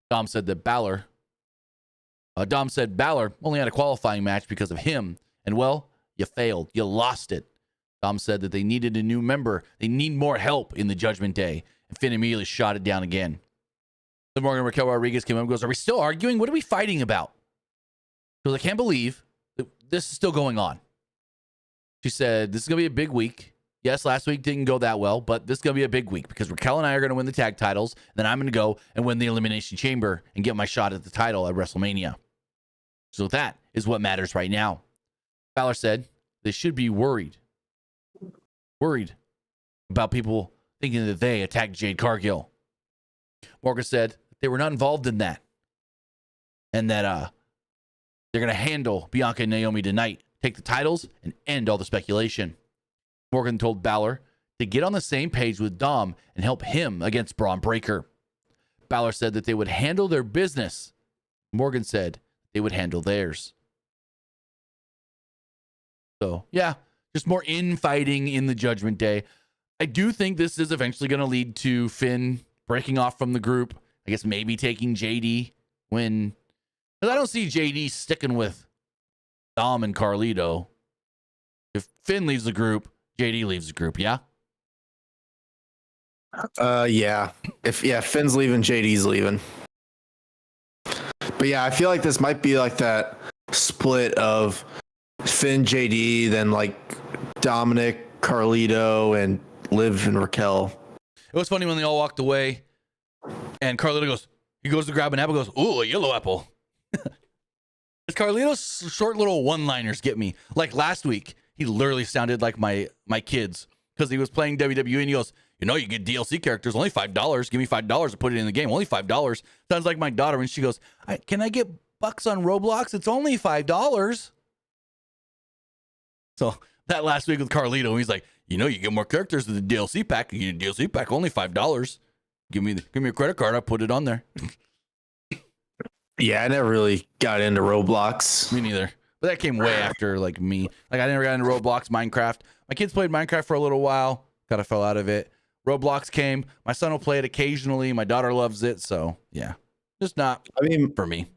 Dom said Balor only had a qualifying match because of him, and well, you failed. You lost it. Dom said that they needed a new member. They need more help in the Judgment Day, and Finn immediately shot it down again. Then Morgan Raquel Rodriguez came up and goes, "Are we still arguing? What are we fighting about?" Because I can't believe that this is still going on. She said, this is going to be a big week. Yes, last week didn't go that well, but this is going to be a big week because Raquel and I are going to win the tag titles. Then I'm going to go and win the Elimination Chamber and get my shot at the title at WrestleMania. So that is what matters right now. Balor said they should be worried about people thinking that they attacked Jade Cargill. Morgan said they were not involved in that, and that they're going to handle Bianca and Naomi tonight, take the titles, and end all the speculation. Morgan told Balor to get on the same page with Dom and help him against Braun Breaker. Balor said that they would handle their business. Morgan said they would handle theirs. So, yeah, just more infighting in the Judgment Day. I do think this is eventually going to lead to Finn breaking off from the group. I guess maybe taking JD when... Because I don't see JD sticking with Dom and Carlito. If Finn leaves the group, JD leaves the group, yeah? Yeah. If Finn's leaving, JD's leaving. But yeah, I feel like this might be like that split of Finn, JD, then like Dominic, Carlito, and Liv and Raquel. It was funny when they all walked away, and Carlito goes to grab an apple, goes, "Ooh, a yellow apple." Carlito's short little one-liners get me. Like last week, he literally sounded like my kids because he was playing WWE and he goes, you get DLC characters, only $5. Give me $5 to put it in the game. Only $5. Sounds like my daughter when she goes, can I get bucks on Roblox? It's only $5. So that last week with Carlito, he's like, you get more characters in the DLC pack. You get a DLC pack, only $5. Give me a credit card. I put it on there. Yeah, I never really got into Roblox. Me neither. But that came way after me. Like I never got into Roblox, Minecraft. My kids played Minecraft for a little while. Kind of fell out of it. Roblox came. My son will play it occasionally. My daughter loves it. So yeah, just not. For me.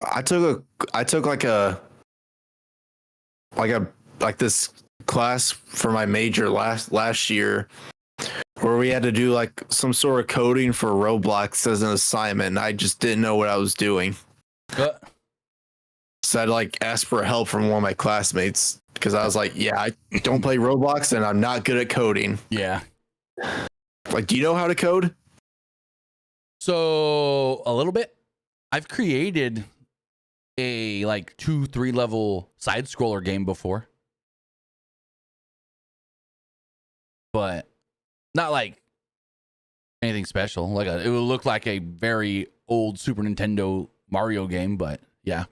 I took this class for my major last year, where we had to do like some sort of coding for Roblox as an assignment. And I just didn't know what I was doing. So I'd like ask for help from one of my classmates because I was like, yeah, I don't play Roblox and I'm not good at coding. Yeah. Like, do you know how to code? So a little bit. I've created a like 2-3 level side scroller game before, but not like anything special. Like it would look like a very old Super Nintendo Mario game, but yeah.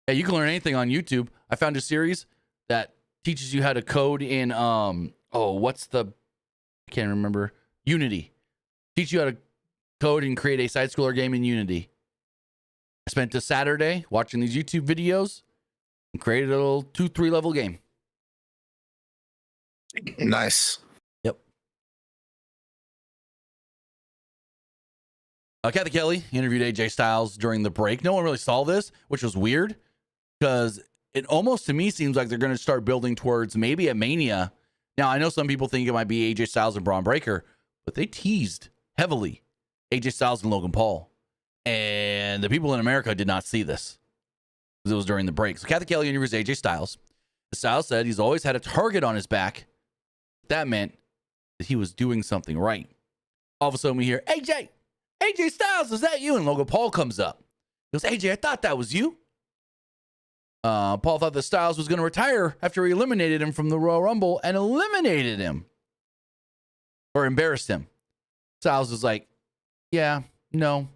Yeah, you can learn anything on YouTube. I found a series that teaches you how to code in I can't remember. Unity. Teach you how to code and create a side scroller game in Unity. I spent a Saturday watching these YouTube videos and created a little 2-3 level game. Nice. Yep. Kathy Kelly interviewed AJ Styles during the break. No one really saw this, which was weird because it almost to me seems like they're going to start building towards maybe a Mania. Now, I know some people think it might be AJ Styles and Braun Breaker, but they teased heavily AJ Styles and Logan Paul. And the people in America did not see this because it was during the break. So Kathy Kelly interviews AJ Styles. Styles said he's always had a target on his back. That meant that he was doing something right. All of a sudden we hear, AJ Styles, is that you? And Logan Paul comes up. He goes, AJ, I thought that was you. Paul thought that Styles was going to retire after he eliminated him from the Royal Rumble and eliminated him. Or embarrassed him. Styles was like, yeah, no,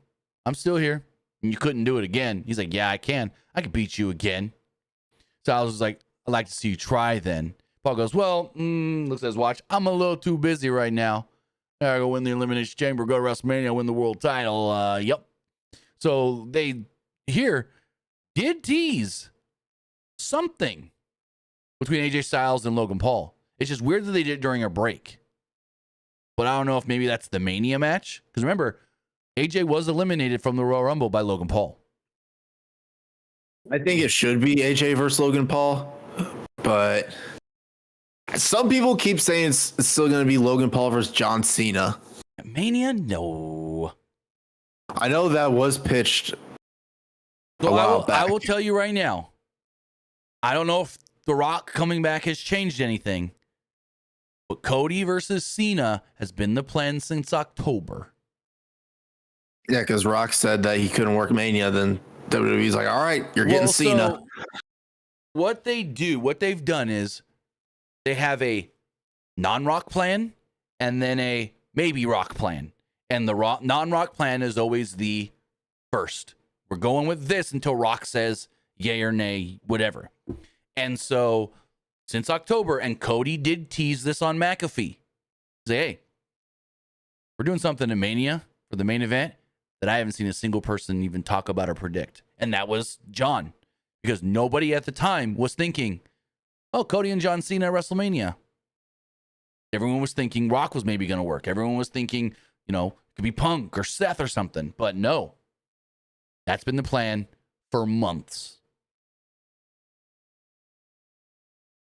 I'm still here. And you couldn't do it again. He's like, yeah, I can. I can beat you again. Styles was like, I'd like to see you try then. Paul goes, well, looks at his watch. I'm a little too busy right now. I gotta go win the Elimination Chamber, go to WrestleMania, win the world title. Yep. So they here did tease something between AJ Styles and Logan Paul. It's just weird that they did it during a break. But I don't know if maybe that's the Mania match. Because remember, AJ was eliminated from the Royal Rumble by Logan Paul. I think it should be AJ versus Logan Paul, but some people keep saying it's still going to be Logan Paul versus John Cena. Mania? No. I know that was pitched So I will tell you right now, I don't know if The Rock coming back has changed anything, but Cody versus Cena has been the plan since October. Yeah, because Rock said that he couldn't work Mania, then WWE's like, all right, you're getting Cena. So what they've done is they have a non-Rock plan and then a maybe Rock plan. And the non-Rock plan is always the first. We're going with this until Rock says yay or nay, whatever. And so since October, and Cody did tease this on McAfee. Say, hey, we're doing something in Mania for the main event that I haven't seen a single person even talk about or predict. And that was John. Because nobody at the time was thinking, oh, Cody and John Cena at WrestleMania. Everyone was thinking Rock was maybe going to work. Everyone was thinking, it could be Punk or Seth or something. But no. That's been the plan for months.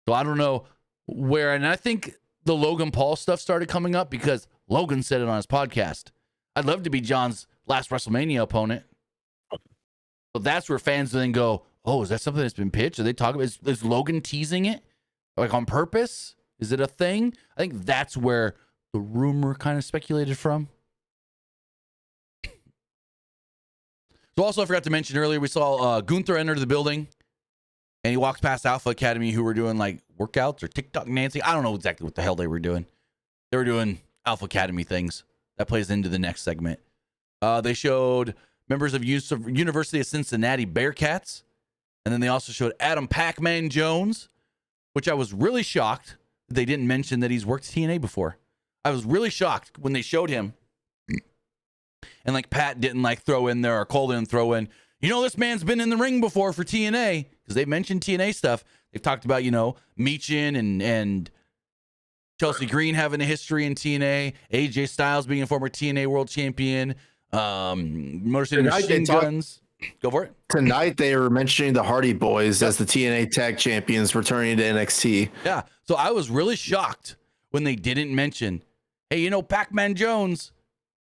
So I don't know where, and I think the Logan Paul stuff started coming up because Logan said it on his podcast. I'd love to be John's last WrestleMania opponent. So that's where fans then go, oh, is that something that's been pitched? Are they talking about, is Logan teasing it? Like on purpose? Is it a thing? I think that's where the rumor kind of speculated from. So also I forgot to mention earlier, we saw Gunther enter the building. And he walks past Alpha Academy, who were doing like workouts or TikTok dancing. I don't know exactly what the hell they were doing. They were doing Alpha Academy things. That plays into the next segment. They showed members of University of Cincinnati Bearcats. And then they also showed Adam Pac-Man Jones, which I was really shocked they didn't mention that he's worked TNA before. I was really shocked when they showed him. And like Pat didn't like throw in there, or Cole didn't throw in, this man's been in the ring before for TNA. Because they've mentioned TNA stuff. They've talked about, Meechin and Chelsea Green having a history in TNA. AJ Styles being a former TNA world champion. Motor City Machine Guns. Go for it. Tonight they were mentioning the Hardy Boys as the TNA Tag Champions returning to NXT. Yeah. So I was really shocked when they didn't mention, hey, Pac-Man Jones.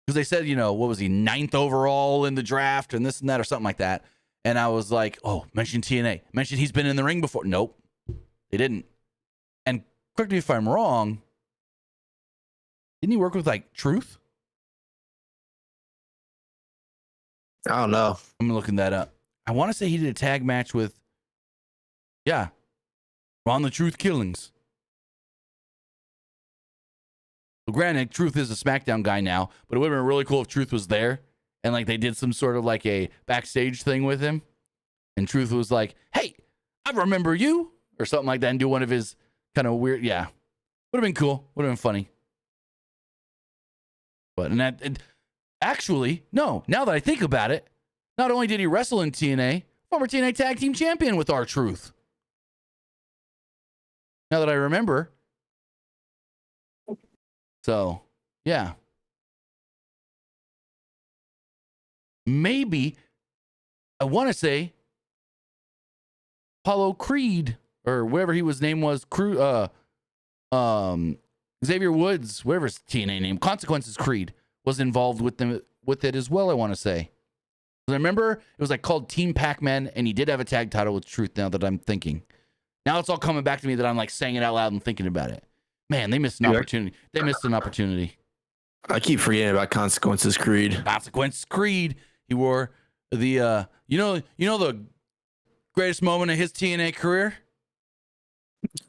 Because they said, what was he, 9th overall in the draft and this and that or something like that. And I was like, oh, mention TNA. Mention he's been in the ring before. Nope, they didn't. And correct me if I'm wrong, Didn't he work with like Truth? I don't know. I'm looking that up. I want to say he did a tag match with, yeah, Ron the Truth Killings. So granted, Truth is a SmackDown guy now, but it would have been really cool if Truth was there and like they did some sort of like a backstage thing with him. And Truth was like, hey, I remember you, or something like that, and do one of his kind of weird, yeah. Would have been cool. Would have been funny. But actually, no, now that I think about it, not only did he wrestle in TNA, former TNA Tag Team Champion with R-Truth. Now that I remember. So, yeah. Maybe, I want to say, Apollo Creed, or whatever his name was, Xavier Woods, whatever his TNA name, Consequences Creed, was involved with it as well, I want to say. I remember it was like called Team Pac-Man, and he did have a tag title with Truth, now that I'm thinking. Now it's all coming back to me that I'm like saying it out loud and thinking about it. Man, they missed an opportunity. They missed an opportunity. I keep forgetting about Consequences Creed. Consequences Creed. He wore the you know the greatest moment of his TNA career?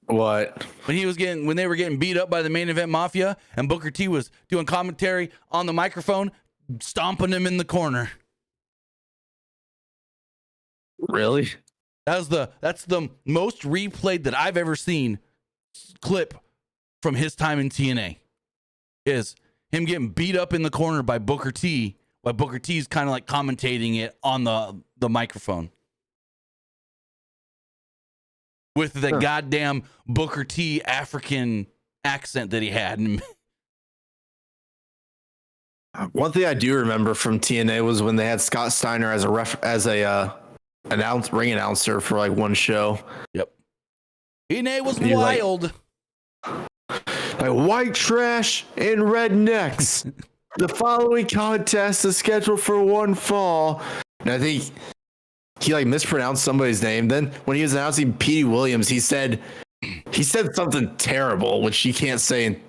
What? When they were getting beat up by the Main Event Mafia, and Booker T was doing commentary on the microphone, stomping him in the corner. Really? That's the most replayed that I've ever seen clip from his time in TNA. Is him getting beat up in the corner by Booker T, while Booker T's kind of like commentating it on the microphone. With the goddamn Booker T African accent that he had. One thing I do remember from TNA was when they had Scott Steiner as a ring announcer for like one show. Yep. TNA was wild. Like white trash and rednecks. The following contest is scheduled for one fall. And I think he like mispronounced somebody's name. Then when he was announcing Petey Williams, he said something terrible, which you can't say in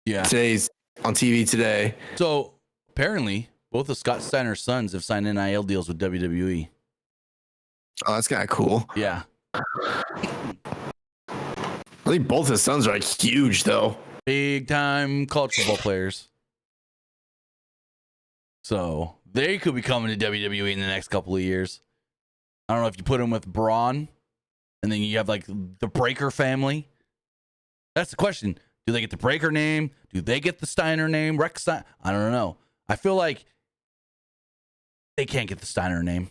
today's on TV today. So apparently, both of Scott Steiner's sons have signed NIL deals with WWE. Oh, that's kind of cool. Yeah. I think both his sons are like huge, though. Big time college football players. So they could be coming to WWE in the next couple of years. I don't know if you put him with Braun, and then you have like the Breaker family. That's the question. Do they get the Breaker name? Do they get the Steiner name? Rex Steiner? I don't know. I feel like they can't get the Steiner name.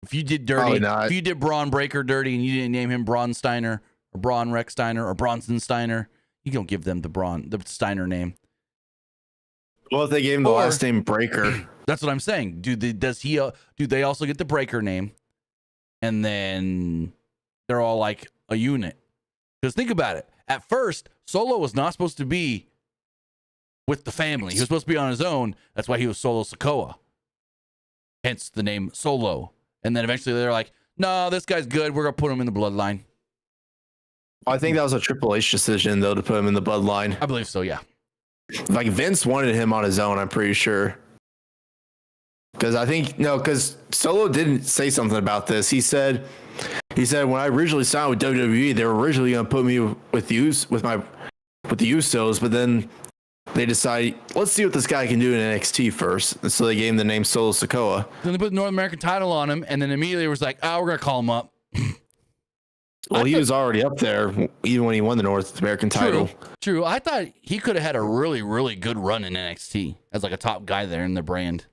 If you did dirty, if you did Braun Breaker dirty and you didn't name him Braun Steiner or Braun Rex Steiner or Bronson Steiner, you don't give them the Steiner name. Well, if they gave him the last name Breaker. That's what I'm saying. Do they also get the Breaker name? And then they're all like a unit. Because think about it. At first, Solo was not supposed to be with the family. He was supposed to be on his own. That's why he was Solo Sikoa. Hence the name Solo. And then eventually they're like, no, this guy's good. We're going to put him in the bloodline. I think that was a Triple H decision, though, to put him in the bloodline. I believe so, yeah. Like Vince wanted him on his own, I'm pretty sure. Because Solo didn't say something about this. He said when I originally signed with WWE, they were originally going to put me with the Usos, but then they decided, let's see what this guy can do in NXT first. And so they gave him the name Solo Sikoa. Then they put the North American title on him, and then immediately was like, we're going to call him up. Well, he was already up there even when he won the North American title. True. I thought he could have had a really, really good run in NXT as like a top guy there in the brand.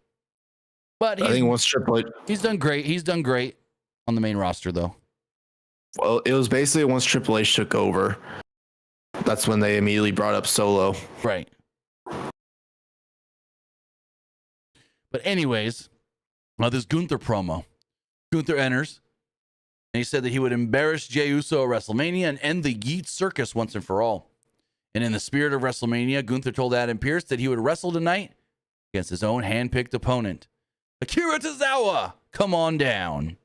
But I think once Triple H, he's done great. He's done great on the main roster, though. Well, it was basically once Triple H took over. That's when they immediately brought up Solo. Right. But anyways, this Gunther promo. Gunther enters. And he said that he would embarrass Jey Uso at WrestleMania and end the Yeet Circus once and for all. And in the spirit of WrestleMania, Gunther told Adam Pearce that he would wrestle tonight against his own hand-picked opponent, Akira Tozawa. Come on down.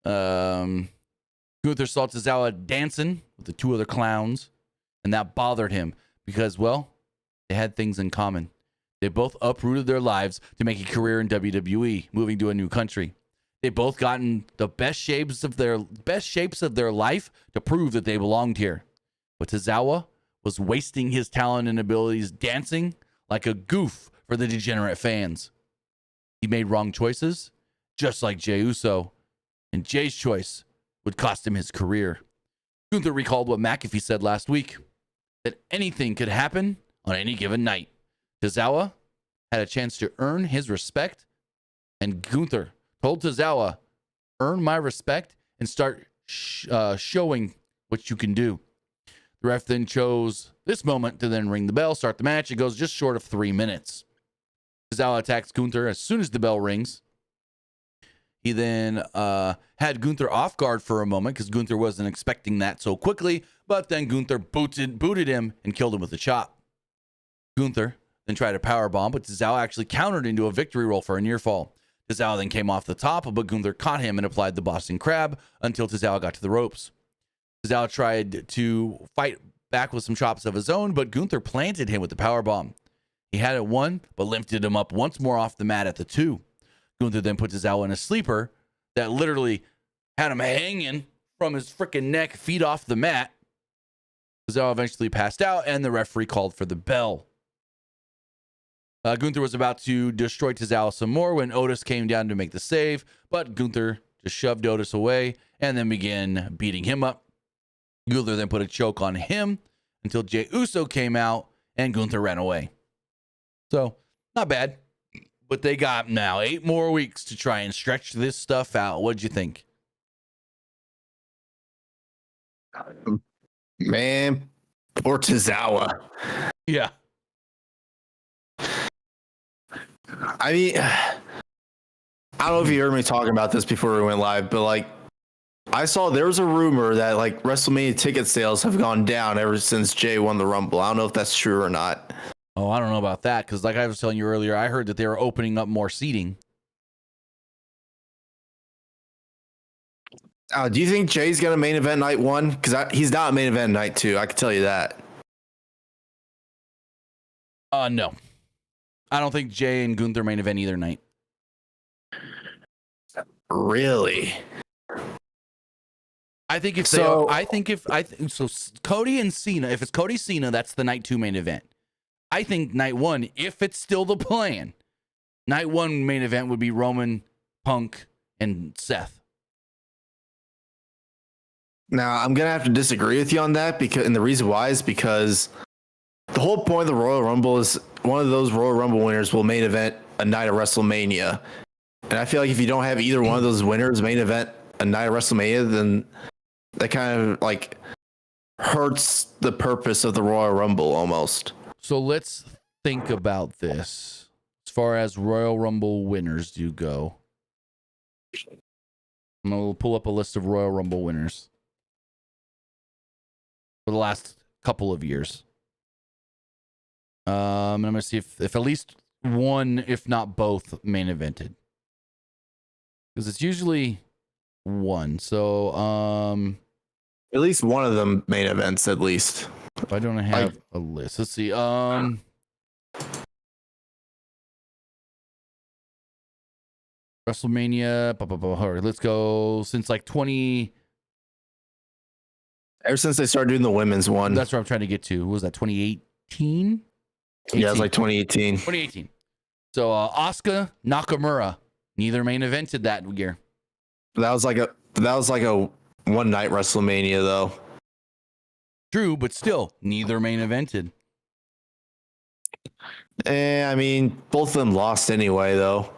Gunther saw Tozawa dancing with the two other clowns, and that bothered him because, well, they had things in common. They both uprooted their lives to make a career in WWE, moving to a new country. They both gotten the best shapes of their life to prove that they belonged here. But Tozawa was wasting his talent and abilities dancing like a goof for the degenerate fans. He made wrong choices, just like Jey Uso, and Jay's choice would cost him his career. Gunther recalled what McAfee said last week, that anything could happen on any given night. Tozawa had a chance to earn his respect, and Gunther told Tozawa, earn my respect and start showing what you can do. The ref then chose this moment to then ring the bell, start the match. It goes just short of 3 minutes. Tozawa attacks Gunther as soon as the bell rings. He then had Gunther off guard for a moment because Gunther wasn't expecting that so quickly, but then Gunther booted him and killed him with a chop. Gunther then tried a powerbomb, but Tozawa actually countered into a victory roll for a near fall. Tozawa then came off the top, but Gunther caught him and applied the Boston Crab until Tozawa got to the ropes. Tozawa tried to fight back with some chops of his own, but Gunther planted him with the powerbomb. He had it 1, but lifted him up once more off the mat at the 2. Gunther then put Tozawa in a sleeper that literally had him hanging from his freaking neck, feet off the mat. Tozawa eventually passed out, and the referee called for the bell. Gunther was about to destroy Tozawa some more when Otis came down to make the save, but Gunther just shoved Otis away and then began beating him up. Gunther then put a choke on him until Jey Uso came out and Gunther ran away. So, not bad. But they got now 8 more weeks to try and stretch this stuff out. What'd you think? Man, poor Tozawa. Yeah. I mean, I don't know if you heard me talking about this before we went live, but like, I saw there was a rumor that like WrestleMania ticket sales have gone down ever since Jay won the Rumble. I don't know if that's true or not. Oh, I don't know about that because, like I was telling you earlier, I heard that they were opening up more seating. Do you think Jay's going to main event night 1? Because he's not main event night 2. I can tell you that. No. I don't think Jay and Gunther main event either night. Really? I think if so Cody and Cena, if it's Cody Cena, that's the night 2 main event. I think night 1, if it's still the plan, night 1 main event would be Roman, Punk, and Seth. Now, I'm going to have to disagree with you on that, and the reason why is because the whole point of the Royal Rumble is one of those Royal Rumble winners will main event a night of WrestleMania. And I feel like if you don't have either one of those winners main event a night of WrestleMania, then that kind of like hurts the purpose of the Royal Rumble almost. So let's think about this as far as Royal Rumble winners do go. I'm going to pull up a list of Royal Rumble winners for the last couple of years. I'm going to see if at least one, if not both, main evented. Because it's usually one. So, at least one of them main events, at least. If I don't have a list. Let's see. WrestleMania. Let's go since like 20. Ever since they started doing the women's one. That's what I'm trying to get to. What was that 2018? Yeah, it was like 2018. 2018. So Asuka, Nakamura, neither main evented that year. That was like a one night WrestleMania though. True, but still, neither main evented. I mean, both of them lost anyway, though.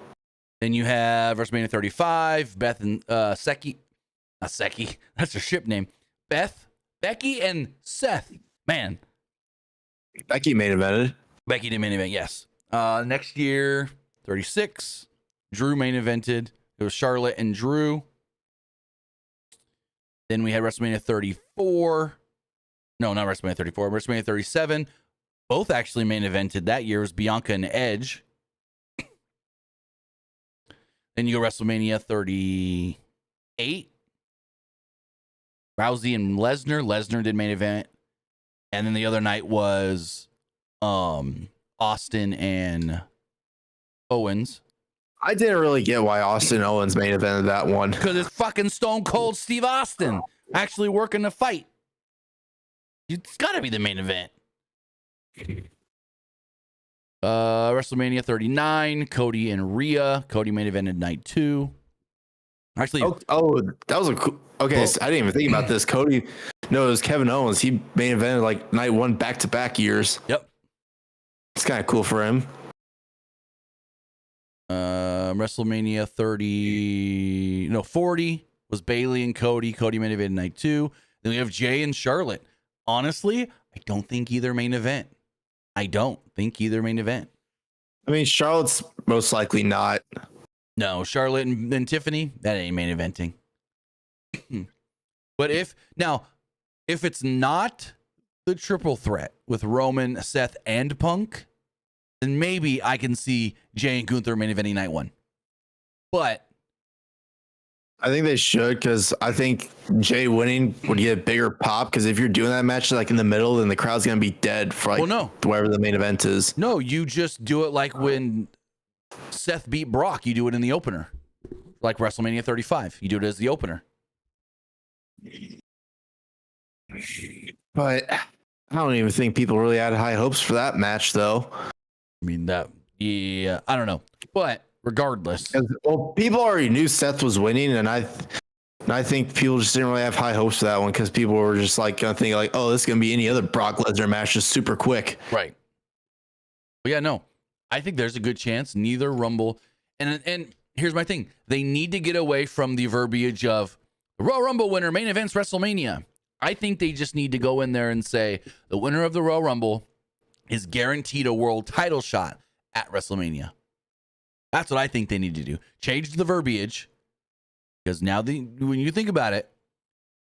Then you have WrestleMania 35, Beth and Seki. Not Seki, that's her ship name. Becky and Seth. Man. Becky main evented. Becky did main event, yes. Next year, 36. Drew main evented. It was Charlotte and Drew. Then we had WrestleMania 34. No, not WrestleMania 34. WrestleMania 37. Both actually main evented that year. It was Bianca and Edge. Then you go WrestleMania 38. Rousey and Lesnar. Lesnar did main event. And then the other night was Austin and Owens. I didn't really get why Austin Owens main evented that one. Because it's fucking Stone Cold Steve Austin actually working the fight. It's got to be the main event. WrestleMania 39, Cody and Rhea. Cody main evented night 2. Actually, that was a cool. Okay, so I didn't even think about this. Cody, no, it was Kevin Owens. He main evented like night 1 back-to-back years. Yep. It's kind of cool for him. WrestleMania 40 was Bailey and Cody. Cody main evented night 2. Then we have Jay and Charlotte. Honestly, I don't think either main event. I mean, Charlotte's most likely not. No, Charlotte and Tiffany, that ain't main eventing. But if it's not the triple threat with Roman, Seth, and Punk, then maybe I can see Jay and Gunther main eventing night 1. But I think they should, because I think Jay winning would get a bigger pop, because if you're doing that match like in the middle, then the crowd's going to be dead for wherever the main event is. No, you just do it like when Seth beat Brock. You do it in the opener. Like WrestleMania 35. You do it as the opener. But I don't even think people really had high hopes for that match, though. I mean, I don't know. But regardless. Well, people already knew Seth was winning, and I think people just didn't really have high hopes for that one, because people were just like going to think like, oh, this is going to be any other Brock Lesnar match, just super quick. Right. But yeah, no. I think there's a good chance neither Rumble. And here's my thing. They need to get away from the verbiage of the Royal Rumble winner, main events, WrestleMania. I think they just need to go in there and say the winner of the Royal Rumble is guaranteed a world title shot at WrestleMania. That's what I think they need to do. Change the verbiage. Because now when you think about it,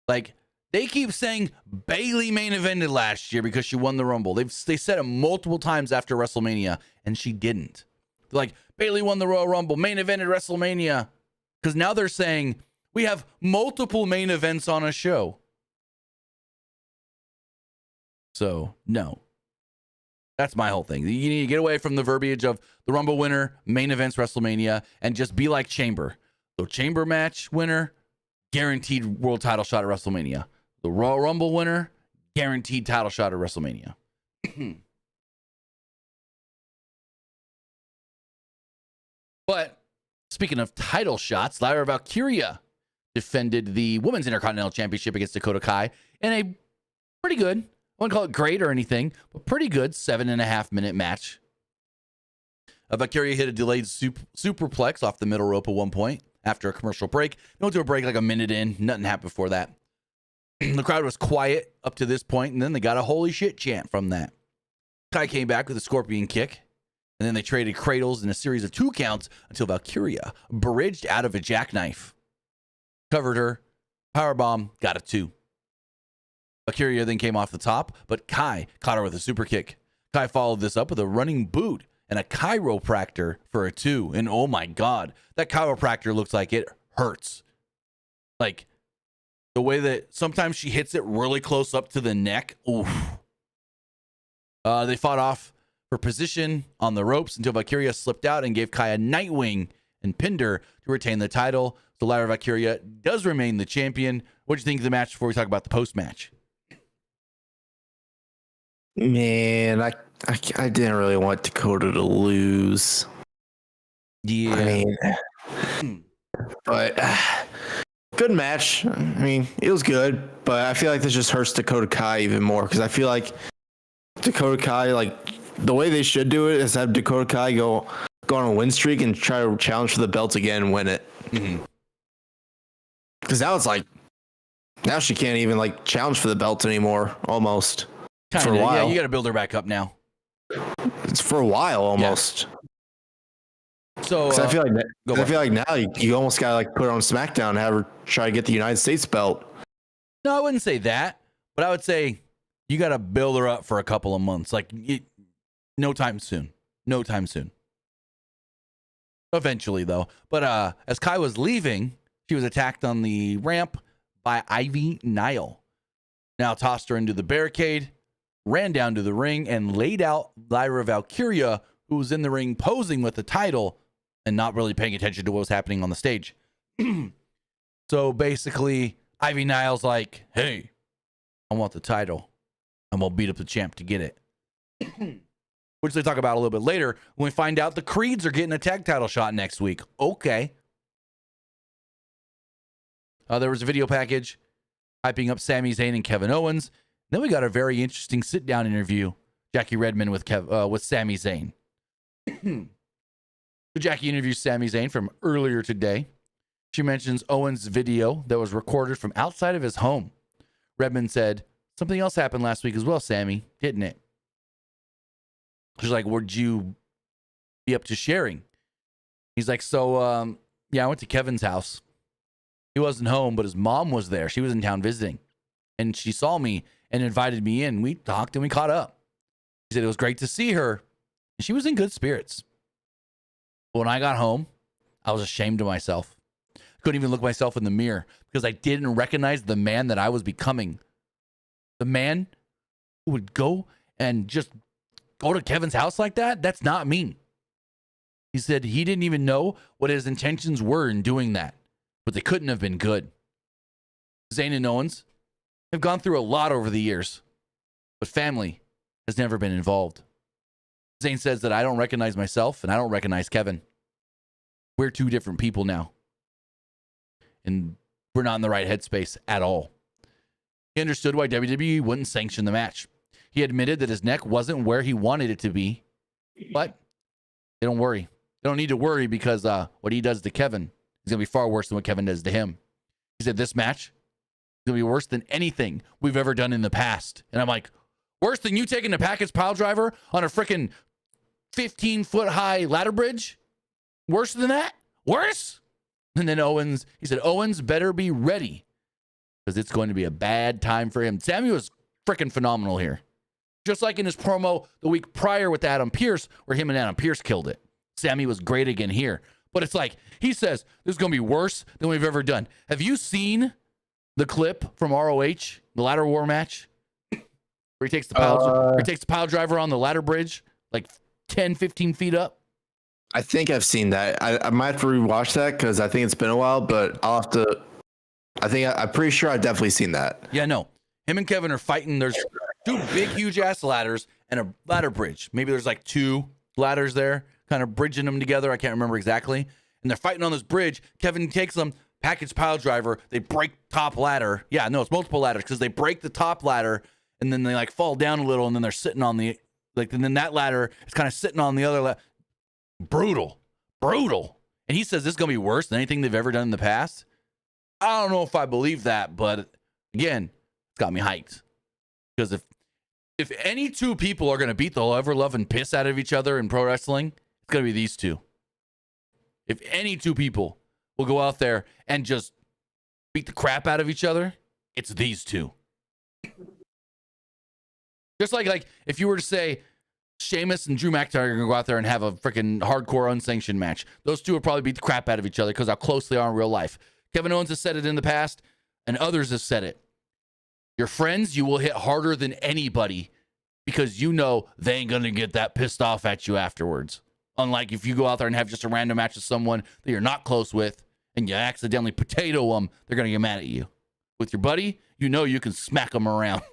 like they keep saying Bailey main evented last year because she won the Rumble. They said it multiple times after WrestleMania, and she didn't. They're like, Bailey won the Royal Rumble, main evented WrestleMania. Because now they're saying we have multiple main events on a show. So, no. That's my whole thing. You need to get away from the verbiage of the Rumble winner, main events, WrestleMania, and just be like Chamber. So Chamber match winner, guaranteed world title shot at WrestleMania. The Royal Rumble winner, guaranteed title shot at WrestleMania. But speaking of title shots, Lyra Valkyria defended the Women's Intercontinental Championship against Dakota Kai in a pretty good, I wouldn't call it great or anything, but pretty good 7.5-minute match. Valkyria hit a delayed superplex off the middle rope at one point after a commercial break. Went to a break like a minute in. Nothing happened before that. The crowd was quiet up to this point, and then they got a holy shit chant from that. Kai came back with a scorpion kick, and then they traded cradles in a series of 2 counts until Valkyria bridged out of a jackknife. Covered her. Powerbomb. Got a 2. Valkyria then came off the top, but Kai caught her with a super kick. Kai followed this up with a running boot and a chiropractor for a 2. And oh my God, that chiropractor looks like it hurts. Like the way that sometimes she hits it really close up to the neck. Oof. They fought off for position on the ropes until Valkyria slipped out and gave Kai a Nightwing and pinned her to retain the title. So Lyra Valkyria does remain the champion. What do you think of the match before we talk about the post-match? Man, I didn't really want Dakota to lose. Yeah. I mean, but good match. I mean, it was good, but I feel like this just hurts Dakota Kai even more, because I feel like Dakota Kai, like the way they should do it is have Dakota Kai go on a win streak and try to challenge for the belt again and win it. Because now it's like, now she can't even like challenge for the belt anymore, almost. Kinda, for a while. Yeah, you got to build her back up now. It's for a while almost. Yeah. So I feel like now you almost gotta like put her on SmackDown and have her try to get the United States belt. No, I wouldn't say that, but I would say you got to build her up for a couple of months. Like no time soon. Eventually though. But as Kai was leaving, she was attacked on the ramp by Ivy Nile. Now tossed her into the barricade. ran down to the ring and laid out Lyra Valkyria, who was in the ring posing with the title and not really paying attention to what was happening on the stage. So basically, Ivy Niles like, hey, I want the title. I'm going to beat up the champ to get it. Which they talk about a little bit later when we find out the Creeds are getting a tag title shot next week. Okay. There was a video package hyping up Sami Zayn and Kevin Owens. Then we got a very interesting sit-down interview, Jackie Redmond with Sami Zayn. So Jackie interviews Sami Zayn from earlier today. She mentions Owens' video that was recorded from outside of his home. Redmond said, something else happened last week as well, Sammy, didn't it? She's like, would you be up to sharing? He's like, so, yeah, I went to Kevin's house. He wasn't home, but his mom was there. She was in town visiting. And she saw me and invited me in. We talked and we caught up. He said it was great to see her. And she was in good spirits. But when I got home, I was ashamed of myself. Couldn't even look myself in the mirror because I didn't recognize the man that I was becoming. The man who would go and just go to Kevin's house like that? That's not me. He said he didn't even know what his intentions were in doing that, but they couldn't have been good. Zayn and Owens have gone through a lot over the years, but family has never been involved. Zayn says that I don't recognize myself and I don't recognize Kevin. We're two different people now. And we're not in the right headspace at all. He understood why WWE wouldn't sanction the match. He admitted that his neck wasn't where he wanted it to be, but they don't worry. They don't need to worry because what he does to Kevin is going to be far worse than what Kevin does to him. He said this match is going to be worse than anything we've ever done in the past. And I'm like, worse than you taking a package pile driver on a freaking 15-foot high ladder bridge? Worse than that? Worse? And then Owens, he said, Owens better be ready because it's going to be a bad time for him. Sammy was freaking phenomenal here. Just like in his promo the week prior with Adam Pearce, where him and Adam Pearce killed it. Sammy was great again here. But it's like, he says, this is going to be worse than we've ever done. Have you seen the clip from ROH, the ladder war match? Where he takes the pile driver on the ladder bridge, like 10, 15 feet up? I think I've seen that. I might have to rewatch that because I think it's been a while, but I'll have to. I'm pretty sure I've definitely seen that. Yeah, no. Him and Kevin are fighting. There's two big, huge ass ladders and a ladder bridge. Maybe there's like two ladders there, kind of bridging them together. I can't remember exactly. And they're fighting on this bridge. Kevin takes them, package pile driver. They break top ladder. Yeah, no, it's multiple ladders because they break the top ladder and then they like fall down a little and then they're sitting on the, like, and then that ladder is kind of sitting on the other ladder. Brutal. And he says this is going to be worse than anything they've ever done in the past. I don't know if I believe that, but again, it's got me hyped. Because if any two people are going to beat the ever-loving piss out of each other in pro wrestling, it's going to be these two. If any two people will go out there and just beat the crap out of each other, it's these two. Just like if you were to say, Sheamus and Drew McIntyre are going to go out there and have a freaking hardcore unsanctioned match. Those two will probably beat the crap out of each other because how close they are in real life. Kevin Owens has said it in the past, and others have said it. Your friends, you will hit harder than anybody because you know they ain't going to get that pissed off at you afterwards. Unlike if you go out there and have just a random match with someone that you're not close with and you accidentally potato them, they're going to get mad at you. With your buddy, you know you can smack them around.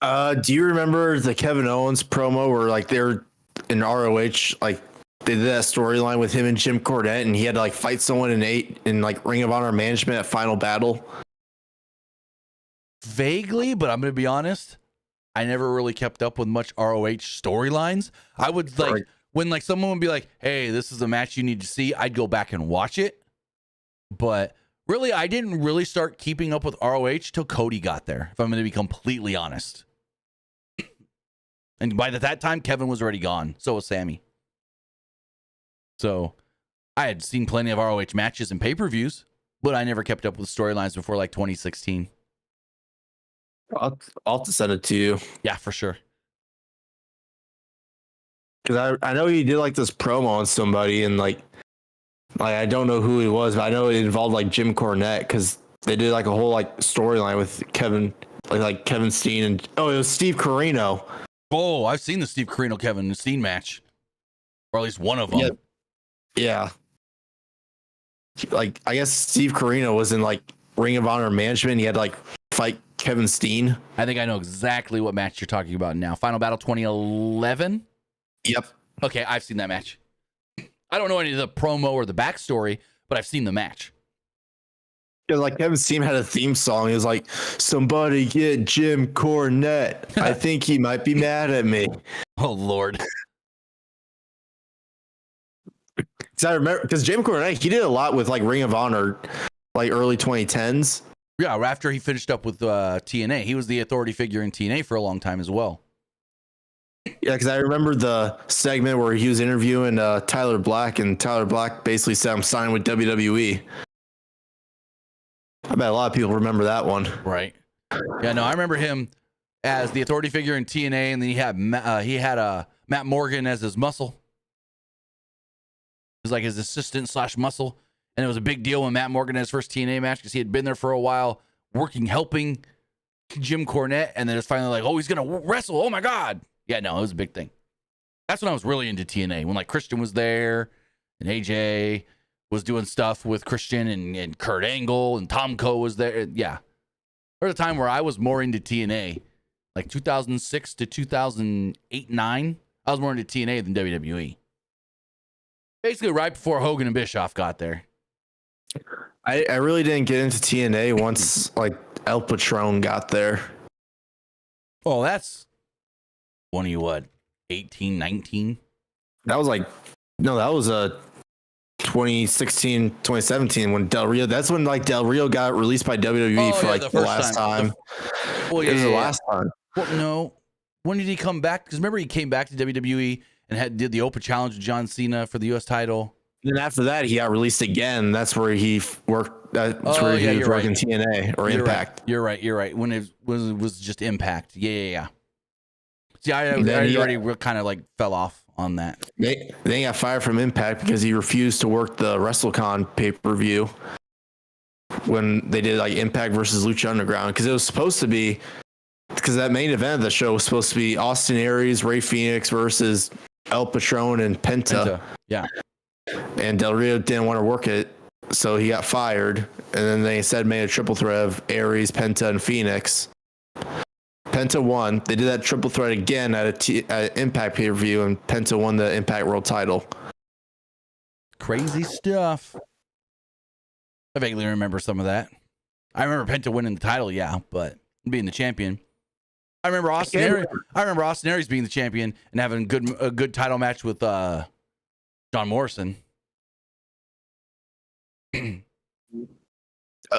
Do you remember the Kevin Owens promo where like they're in ROH, like they did that storyline with him and Jim Cornette, and he had to like fight someone in like Ring of Honor management at Final Battle? Vaguely, but I'm going to be honest, I never really kept up with much ROH storylines. I would like when like someone would be like, "Hey, this is a match you need to see," I'd go back and watch it. But really, I didn't really start keeping up with ROH till Cody got there, if I'm going to be completely honest. And by that time, Kevin was already gone. So was Sammy. So I had seen plenty of ROH matches and pay-per-views, but I never kept up with storylines before like 2016. I'll have to send it to you. Yeah, for sure. Because I know he did like this promo on somebody, and like I don't know who he was, but I know it involved like Jim Cornette because they did like a whole like storyline with Kevin, like Kevin Steen and it was Steve Corino. Oh, I've seen the Steve Corino Kevin Steen match, or at least one of them. Yeah. Like I guess Steve Corino was in like Ring of Honor management. He had to like fight Kevin Steen. I think I know exactly what match you're talking about now. Final Battle 2011. Yep. Okay, I've seen that match. I don't know any of the promo or the backstory, but I've seen the match. Yeah, like Kevin Steen had a theme song. He was like, "Somebody get Jim Cornette. I think he might be mad at me." Oh Lord. Because I remember, because Jim Cornette, he did a lot with like Ring of Honor, like early 2010s. Yeah, after he finished up with TNA, he was the authority figure in TNA for a long time as well. Yeah, because I remember the segment where he was interviewing Tyler Black, and Tyler Black basically said, "I'm signing with WWE." I bet a lot of people remember that one. Right. Yeah, no, I remember him as the authority figure in TNA, and then he had Matt Morgan as his muscle. He was like his assistant / muscle, and it was a big deal when Matt Morgan had his first TNA match because he had been there for a while, helping Jim Cornette, and then it's finally like, oh, he's gonna wrestle. Oh my God. Yeah, no, it was a big thing. That's when I was really into TNA, when like Christian was there and AJ was doing stuff with Christian and Kurt Angle and Tomko was there. Yeah. There was a time where I was more into TNA, like 2006 to 2008-9. I was more into TNA than WWE. Basically right before Hogan and Bischoff got there. I really didn't get into TNA once like El Patron got there. Oh, that's 18, 19? That was like, no, that was 2016, 2017 when Del Rio. That's when like Del Rio got released by WWE for like the last time. It was the last time. Well, no. When did he come back? Because remember he came back to WWE and did the open challenge with John Cena for the U.S. title. Then after that, he got released again. That's where he worked. That's where he was working TNA or Impact. You're right. When it was just Impact. Yeah. See, I already kind of like fell off on that. They got fired from Impact because he refused to work the WrestleCon pay-per-view when they did like Impact versus Lucha Underground, because it was supposed to be, because that main event of the show was supposed to be Austin Aries, Rey Fenix versus El Patron and Penta. Yeah. And Del Rio didn't want to work it, so he got fired. And then they instead made a triple threat of Aries, Penta, and Phoenix. Penta won. They did that triple threat again at Impact pay-per-view, and Penta won the Impact World title. Crazy stuff. I vaguely remember some of that. I remember Penta winning the title, yeah, but being the champion. I remember Austin Aries being the champion and having a good title match with John Morrison.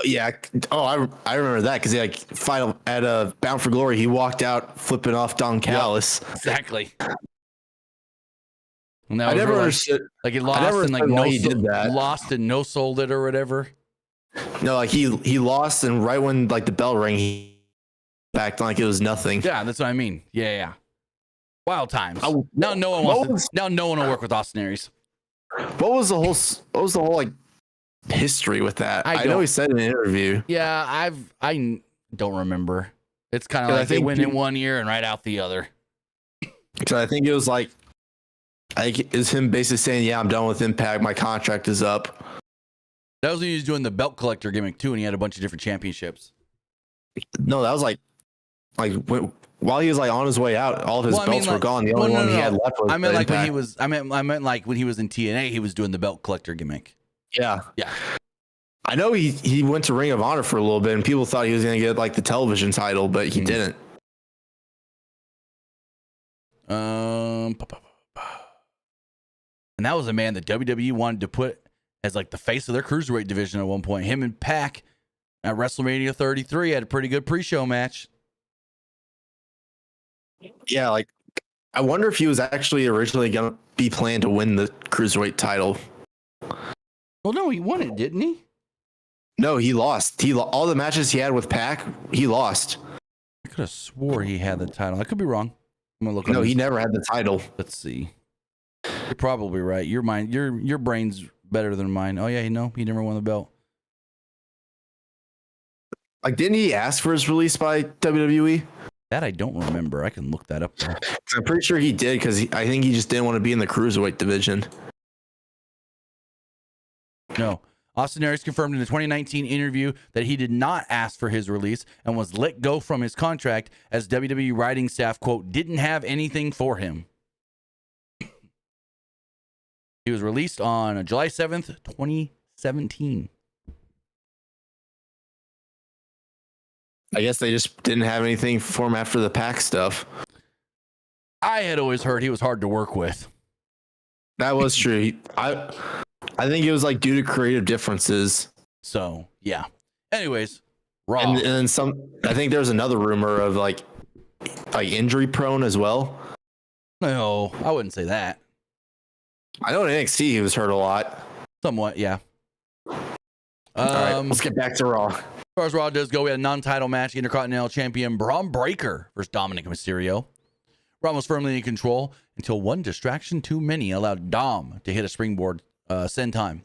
Yeah. Oh, I remember that because he like final at Bound for Glory, he walked out flipping off Don Callis. Yep, exactly. And I never understood. Like he lost and like no, he did that. Lost and no sold it or whatever. No, like he lost, and right when like the bell rang, he backed like it was nothing. Yeah, that's what I mean. Yeah. Wild times. Now no one will work with Austin Aries. What was the whole like history with that? I know he said in an interview. Yeah, I don't remember. It's kind of like they win in one year and right out the other. So I think it was like, is him basically saying, "Yeah, I'm done with Impact. My contract is up." That was when he was doing the belt collector gimmick too, and he had a bunch of different championships. No, that was like while he was like on his way out, all of his belts were gone. The only one he had left was Impact. When he was. I meant like when he was in TNA, he was doing the belt collector gimmick. Yeah. Yeah. I know he went to Ring of Honor for a little bit, and people thought he was going to get like the television title, but he didn't. And that was a man that WWE wanted to put as like the face of their cruiserweight division at one point. Him and Pac at WrestleMania 33 had a pretty good pre-show match. Yeah, like I wonder if he was actually originally going to be planned to win the cruiserweight title. Well, no, he won it, didn't he? No, he lost. All the matches he had with Pac, he lost. I could have swore he had the title. I could be wrong. I'm gonna look. No, he never had the title. Let's see. You're probably right. Your brain's better than mine. Oh yeah, no, he never won the belt. Like, didn't he ask for his release by WWE? That I don't remember. I can look that up though. I'm pretty sure he did because I think he just didn't want to be in the cruiserweight division. No. Austin Aries confirmed in the 2019 interview that he did not ask for his release and was let go from his contract as WWE writing staff, quote, didn't have anything for him. He was released on July 7th, 2017. I guess they just didn't have anything for him after the PAC stuff. I had always heard he was hard to work with. That was true. I think it was like due to creative differences. So, yeah. Anyways, Raw. And then some, I think there's another rumor of like injury prone as well. No, I wouldn't say that. I know in NXT he was hurt a lot. Somewhat, yeah. All right, let's get back to Raw. As far as Raw does go, we had a non-title match. Intercontinental Champion Braun Breaker versus Dominic Mysterio. Braun was firmly in control until one distraction too many allowed Dom to hit a springboard send time.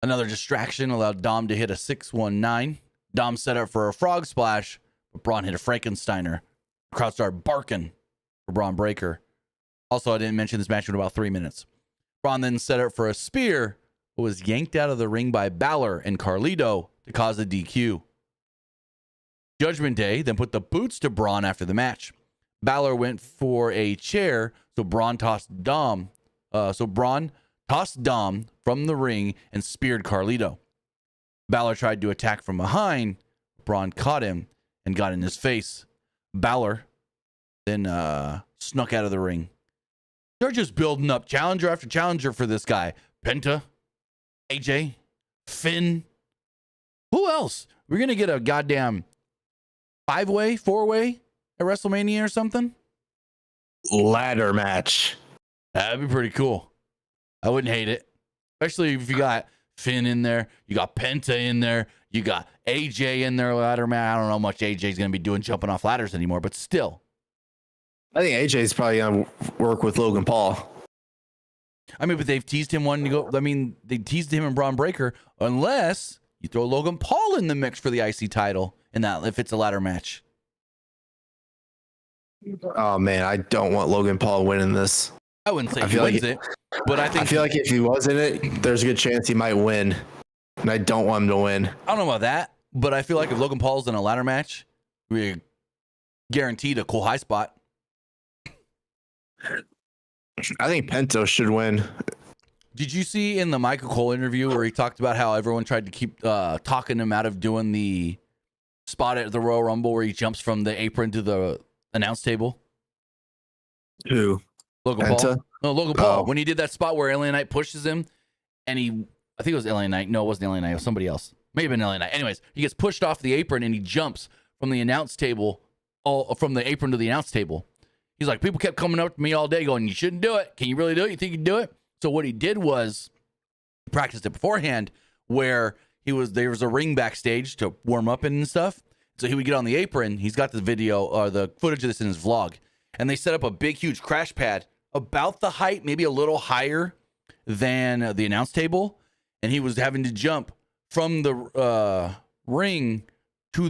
Another distraction allowed Dom to hit a 619. Dom set up for a frog splash, but Braun hit a Frankensteiner. The crowd started barking for Braun Breaker. Also, I didn't mention this match in about 3 minutes. Braun then set up for a spear, but was yanked out of the ring by Balor and Carlito to cause a DQ. Judgment Day then put the boots to Braun after the match. Balor went for a chair, so Braun tossed Dom from the ring and speared Carlito. Balor tried to attack from behind. Braun caught him and got in his face. Balor then snuck out of the ring. They're just building up challenger after challenger for this guy. Penta, AJ, Finn. Who else? We're going to get a goddamn 5-way, 4-way at WrestleMania or something? Ladder match. That'd be pretty cool. I wouldn't hate it. Especially if you got Finn in there, you got Penta in there, you got AJ in there, ladder match. I don't know how much AJ's going to be doing jumping off ladders anymore, but still. I think AJ's probably going to work with Logan Paul. I mean, but they've teased him wanting to go. I mean, they teased him and Braun Breaker, unless you throw Logan Paul in the mix for the IC title, and that if it's a ladder match. Oh man, I don't want Logan Paul winning this. I wouldn't say he wins it, but I feel like if he was in it, there's a good chance he might win, and I don't want him to win. I don't know about that, but I feel like if Logan Paul's in a ladder match, we're guaranteed a cool high spot. I think Penta should win. Did you see in the Michael Cole interview where he talked about how everyone tried to keep talking him out of doing the spot at the Royal Rumble where he jumps from the apron to the announce table? Who? Logan Penta? Paul. No, Logan Paul. When he did that spot where LA Knight pushes him, and I think it was LA Knight. No, it wasn't LA Knight. It was somebody else. May have been LA Knight. Anyways, he gets pushed off the apron and he jumps from the announce table, from the apron to the announce table. He's like, people kept coming up to me all day going, you shouldn't do it. Can you really do it? You think you can do it? So what he did was he practiced it beforehand where there was a ring backstage to warm up and stuff. So he would get on the apron. He's got the video or the footage of this in his vlog. And they set up a big, huge crash pad about the height, maybe a little higher than the announce table. And he was having to jump from the ring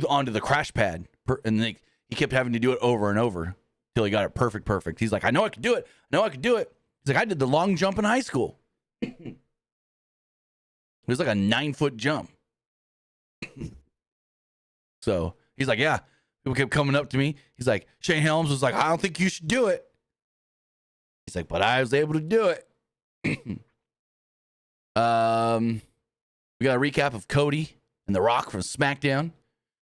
onto the crash pad. And he kept having to do it over and over till he got it perfect. He's like, I know I could do it. He's like, I did the long jump in high school. It was like a 9-foot jump. So he's like, yeah. People kept coming up to me. He's like, Shane Helms was like, I don't think you should do it. He's like, but I was able to do it. We got a recap of Cody and The Rock from SmackDown.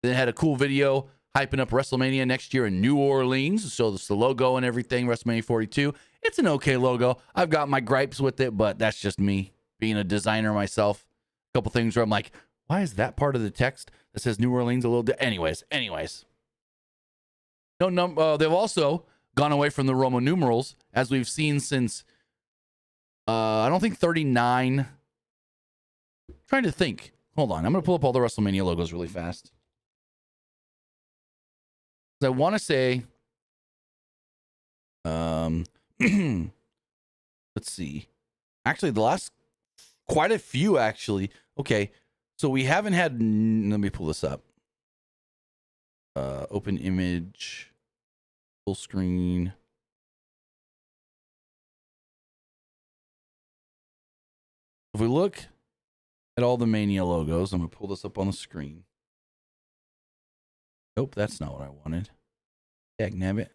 Then had a cool video hyping up WrestleMania next year in New Orleans. So it's the logo and everything, WrestleMania 42. It's an okay logo. I've got my gripes with it, but that's just me being a designer myself. A couple things where I'm like, why is that part of the text that says New Orleans a little anyways. They've also gone away from the Roman numerals, as we've seen since, I don't think 39. I'm trying to think. Hold on. I'm going to pull up all the WrestleMania logos really fast. I want to say, let's see. Actually, the last quite a few, actually. Okay. So we haven't had, let me pull this up. Open image, full screen. If we look at all the Mania logos, I'm going to pull this up on the screen. Nope, that's not what I wanted. Dagnabbit.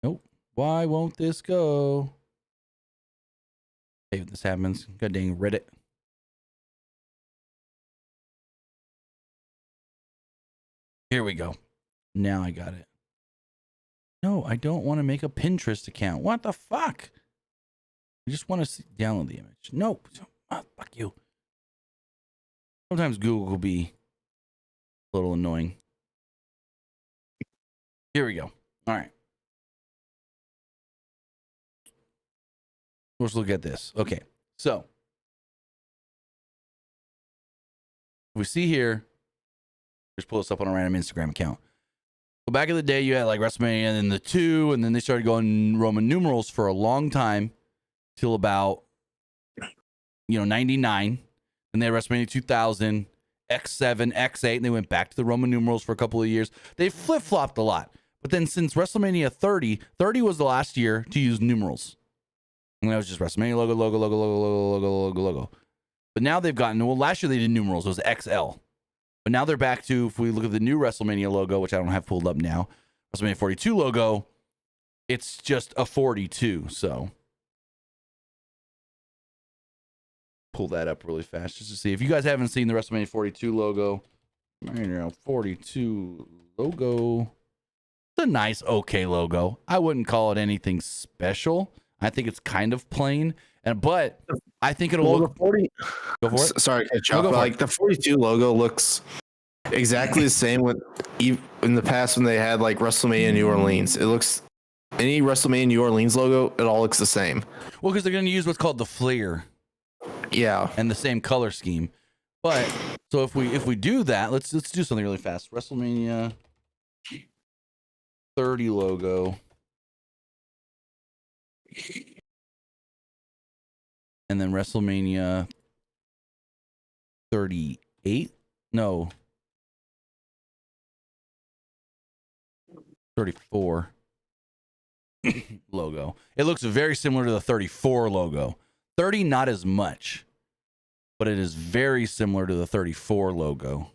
Nope. Why won't this go? Hey, this happens. God dang Reddit. Here we go. Now I got it. No, I don't want to make a Pinterest account. What the fuck? I just want to download the image. No. Oh, fuck you. Sometimes Google will be a little annoying. Here we go. All right. Let's look at this. Okay. So we see here, just pull this up on a random Instagram account. So back in the day, you had like WrestleMania and then the 2, and then they started going Roman numerals for a long time till about, 99. And they had WrestleMania 2000, X7, X8, and they went back to the Roman numerals for a couple of years. They flip-flopped a lot. But then since WrestleMania 30 was the last year to use numerals. And that was just WrestleMania logo. But now they've gotten, last year they did numerals. It was XL. But now they're back to, if we look at the new WrestleMania logo, which I don't have pulled up now, WrestleMania 42 logo, it's just a 42. So pull that up really fast just to see. If you guys haven't seen the WrestleMania 42 logo, 42 logo, it's a nice, okay logo. I wouldn't call it anything special. I think it's kind of plain, but I think it'll look. 40, go for it. Sorry, like the 42 logo looks exactly the same with in the past when they had like WrestleMania New Orleans. It looks any WrestleMania New Orleans logo, it all looks the same. Well, because they're going to use what's called the flare. Yeah, and the same color scheme. But so if we do that, let's do something really fast. WrestleMania 30 logo. And then WrestleMania 38? No. 34 logo. It looks very similar to the 34 logo. 30, not as much, but it is very similar to the 34 logo.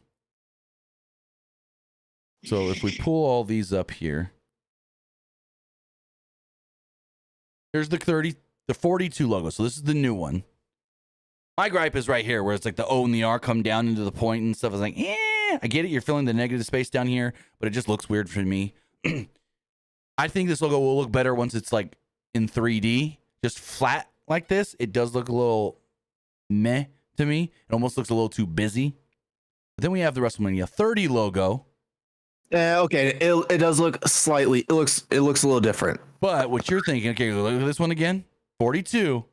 So if we pull all these up here, here's the 42 logo. So this is the new one. My gripe is right here where it's like the O and the R come down into the point and stuff. It's like, I get it. You're filling the negative space down here, but it just looks weird for me. I think this logo will look better once it's like in 3D, just flat like this. It does look a little meh to me. It almost looks a little too busy. But then we have the WrestleMania 30 logo. Yeah, okay. It does look slightly. It looks a little different. But what you're thinking, okay, look at this one again. 42.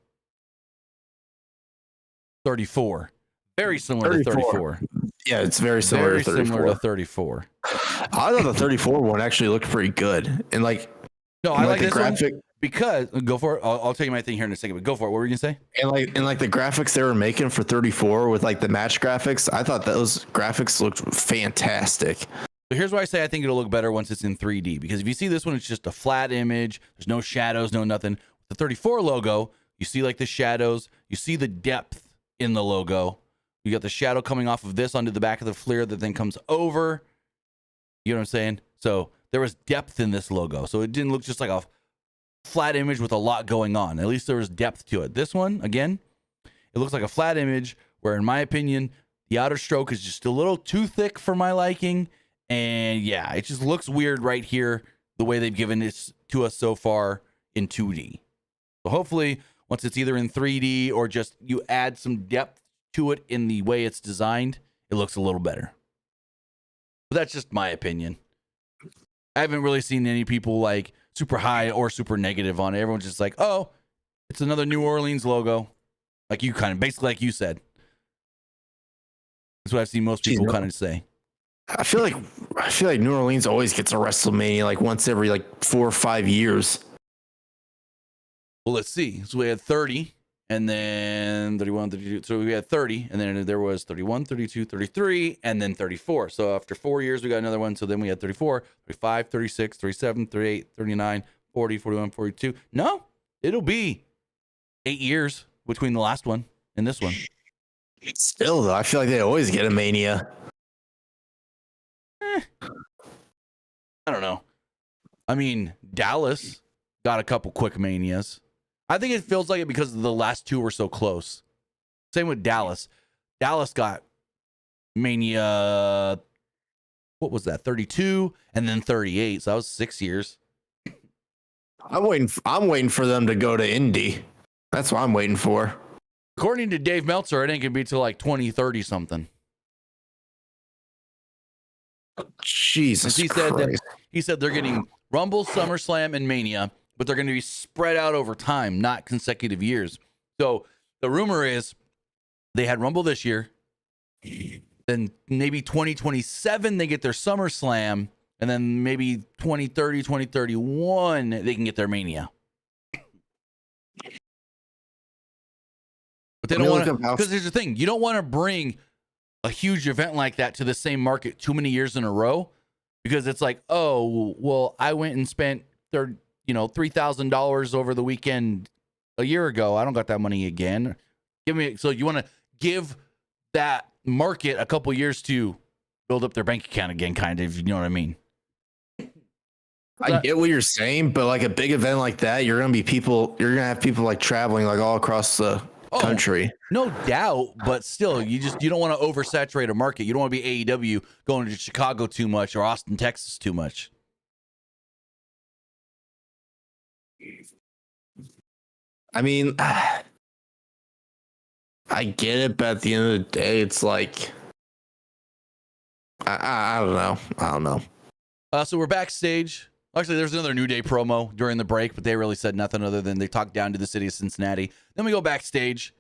34. Very similar 34. To 34. Yeah, it's very similar to 34. Similar to 34. I thought the 34 one actually looked pretty good. And like, no, I like this graphic one because go for it. I'll tell you my thing here in a second, but go for it. What were you gonna say? And like the graphics they were making for 34 with like the match graphics, I thought those graphics looked fantastic. So here's why I say I think it'll look better once it's in 3D. Because if you see this one, it's just a flat image. There's no shadows, no nothing. The 34 logo, you see like the shadows. You see the depth in the logo. You got the shadow coming off of this onto the back of the flare that then comes over. You know what I'm saying? So there was depth in this logo. So it didn't look just like a flat image with a lot going on. At least there was depth to it. This one, again, it looks like a flat image where, in my opinion, the outer stroke is just a little too thick for my liking. And yeah, it just looks weird right here, the way they've given this to us so far in 2D. So hopefully, once it's either in 3D or just you add some depth to it in the way it's designed, it looks a little better. But that's just my opinion. I haven't really seen any people like super high or super negative on it. Everyone's just like, oh, it's another New Orleans logo. Like you kind of, basically like you said. That's what I've seen most people kind of say. I feel like New Orleans always gets a WrestleMania like once every like 4 or 5 years. Well, let's see. So we had 30. and then 31, 32. So we had 30, and then there was 31, 32, 33, and then 34. So after 4 years, we got another one. So then we had 34, 35, 36, 37, 38, 39, 40, 41, 42. No, it'll be 8 years between the last one and this one. Still, though, I feel like they always get a Mania. I don't know. I mean, Dallas got a couple quick Manias. I think it feels like it because the last two were so close. Same with Dallas. Dallas got Mania, what was that, 32 and then 38. So that was 6 years. I'm waiting for them to go to Indy. That's what I'm waiting for. According to Dave Meltzer, it ain't gonna be till like 2030 something. Jesus He Christ. said he said they're getting Rumble, SummerSlam, and Mania, but they're going to be spread out over time, not consecutive years. So the rumor is they had Rumble this year, then maybe 2027 they get their SummerSlam, and then maybe 2030, 2031 they can get their Mania. But they don't want to, because here's the thing, you don't want to bring a huge event like that to the same market too many years in a row, because it's like, oh, well, I went and spent $3,000 over the weekend a year ago. I don't got that money again. So you want to give that market a couple years to build up their bank account again, kind of, you know what I mean? I get what you're saying, but like a big event like that, you're gonna have people like traveling like all across the country. No doubt, but still, you don't want to oversaturate a market. You don't want to be AEW going to Chicago too much or Austin, Texas too much. I mean, I get it, but at the end of the day, it's like I don't know. So we're backstage. Actually, there's another New Day promo during the break, but they really said nothing other than they talked down to the city of Cincinnati. Then we go backstage,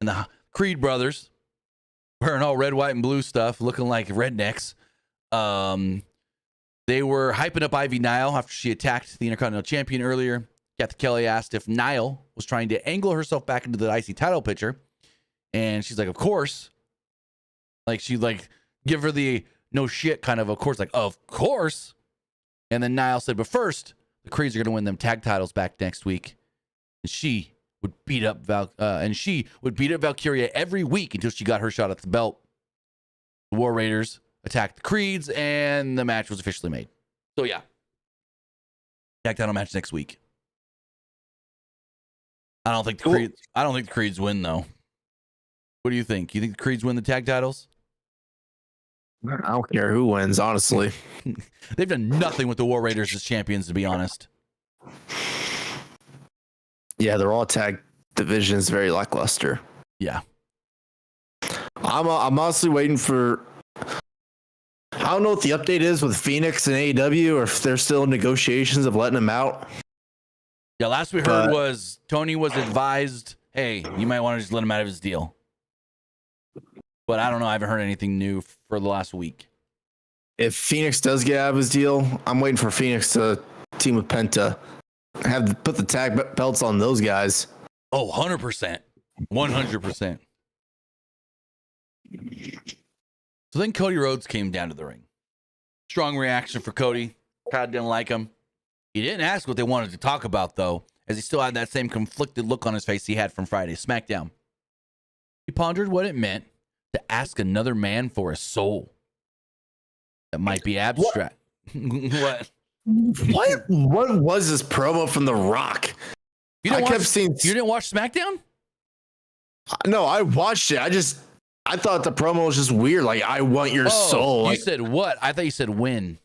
and the Creed brothers, wearing all red, white, and blue stuff, looking like rednecks. They were hyping up Ivy Nile after she attacked the Intercontinental Champion earlier. Kathy Kelly asked if Nile was trying to angle herself back into the IC title picture, and she's like, of course. Like, she give her the no shit kind of course, like, of course. And then Nile said, but first, the Creeds are going to win them tag titles back next week. And she would beat up Valkyria every week until she got her shot at the belt. The War Raiders attacked the Creeds, and the match was officially made. So yeah, tag title match next week. I don't think the Creeds win though. What do you think? You think the Creeds win the tag titles? I don't care who wins, honestly. They've done nothing with the War Raiders as champions, to be honest. Yeah, they're all tag divisions, very lackluster. Yeah. I'm honestly waiting for. I don't know what the update is with Phoenix and AEW, or if they're still in negotiations of letting them out. Yeah, last we heard was Tony was advised, hey, you might want to just let him out of his deal. But I don't know. I haven't heard anything new for the last week. If Phoenix does get out of his deal, I'm waiting for Phoenix to team with Penta. Put the tag belts on those guys. Oh, 100%. 100%. So then Cody Rhodes came down to the ring. Strong reaction for Cody. Crowd didn't like him. He didn't ask what they wanted to talk about, though, as he still had that same conflicted look on his face he had from Friday's SmackDown. He pondered what it meant to ask another man for a soul. That might be abstract. What? What was this promo from The Rock? You didn't watch SmackDown? No, I watched it. I thought the promo was just weird. Like, I want your soul. You said what? I thought you said when.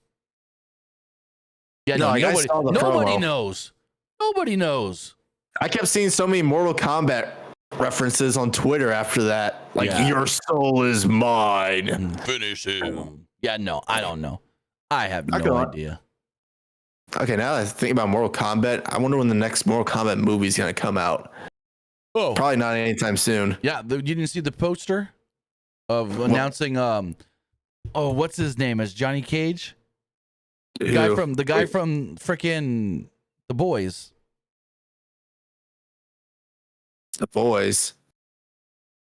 Yeah, no, nobody knows. Nobody knows. I kept seeing so many Mortal Kombat references on Twitter after that. Like, your soul is mine. Finish him. Yeah, no, I don't know. I have no idea. Okay, now that I think about Mortal Kombat, I wonder when the next Mortal Kombat movie is going to come out. Oh, probably not anytime soon. Yeah, you didn't see the poster of announcing what's his name as Johnny Cage? The guy from freaking The Boys. The Boys.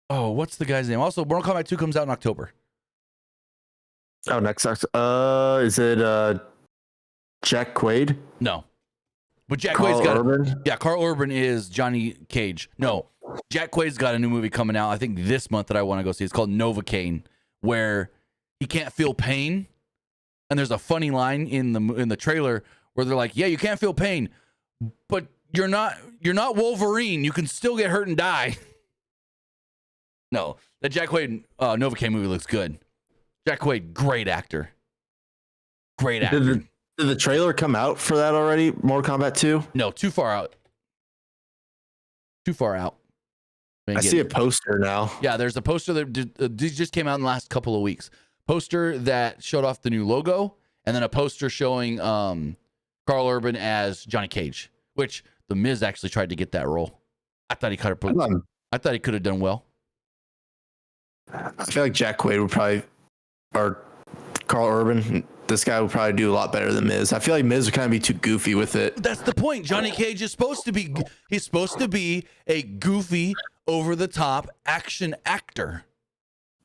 Oh, what's the guy's name? Also, Mortal Kombat 2 comes out in October. Oh, next is it Jack Quaid? No. But Jack Carl Quaid's got Urban? Yeah, Carl Urban is Johnny Cage. No. Jack Quaid's got a new movie coming out, I think this month, that I want to go see. It's called Novocaine, where he can't feel pain. And there's a funny line in the trailer where they're like, "Yeah, you can't feel pain, but you're not Wolverine. You can still get hurt and die." No, that Jack Quaid Novocaine movie looks good. Jack Quaid, great actor. Great actor. Did the trailer come out for that already? Mortal Kombat 2? No, too far out. Too far out. I see a poster now. Yeah, there's a poster that just came out in the last couple of weeks. Poster that showed off the new logo, and then a poster showing Carl Urban as Johnny Cage, which The Miz actually tried to get that role. I thought he could have done well. I feel like Jack Quaid would probably, or Carl Urban, this guy would probably do a lot better than Miz. I feel like Miz would kind of be too goofy with it. That's the point. Johnny Cage is supposed to be a goofy, over the top action actor.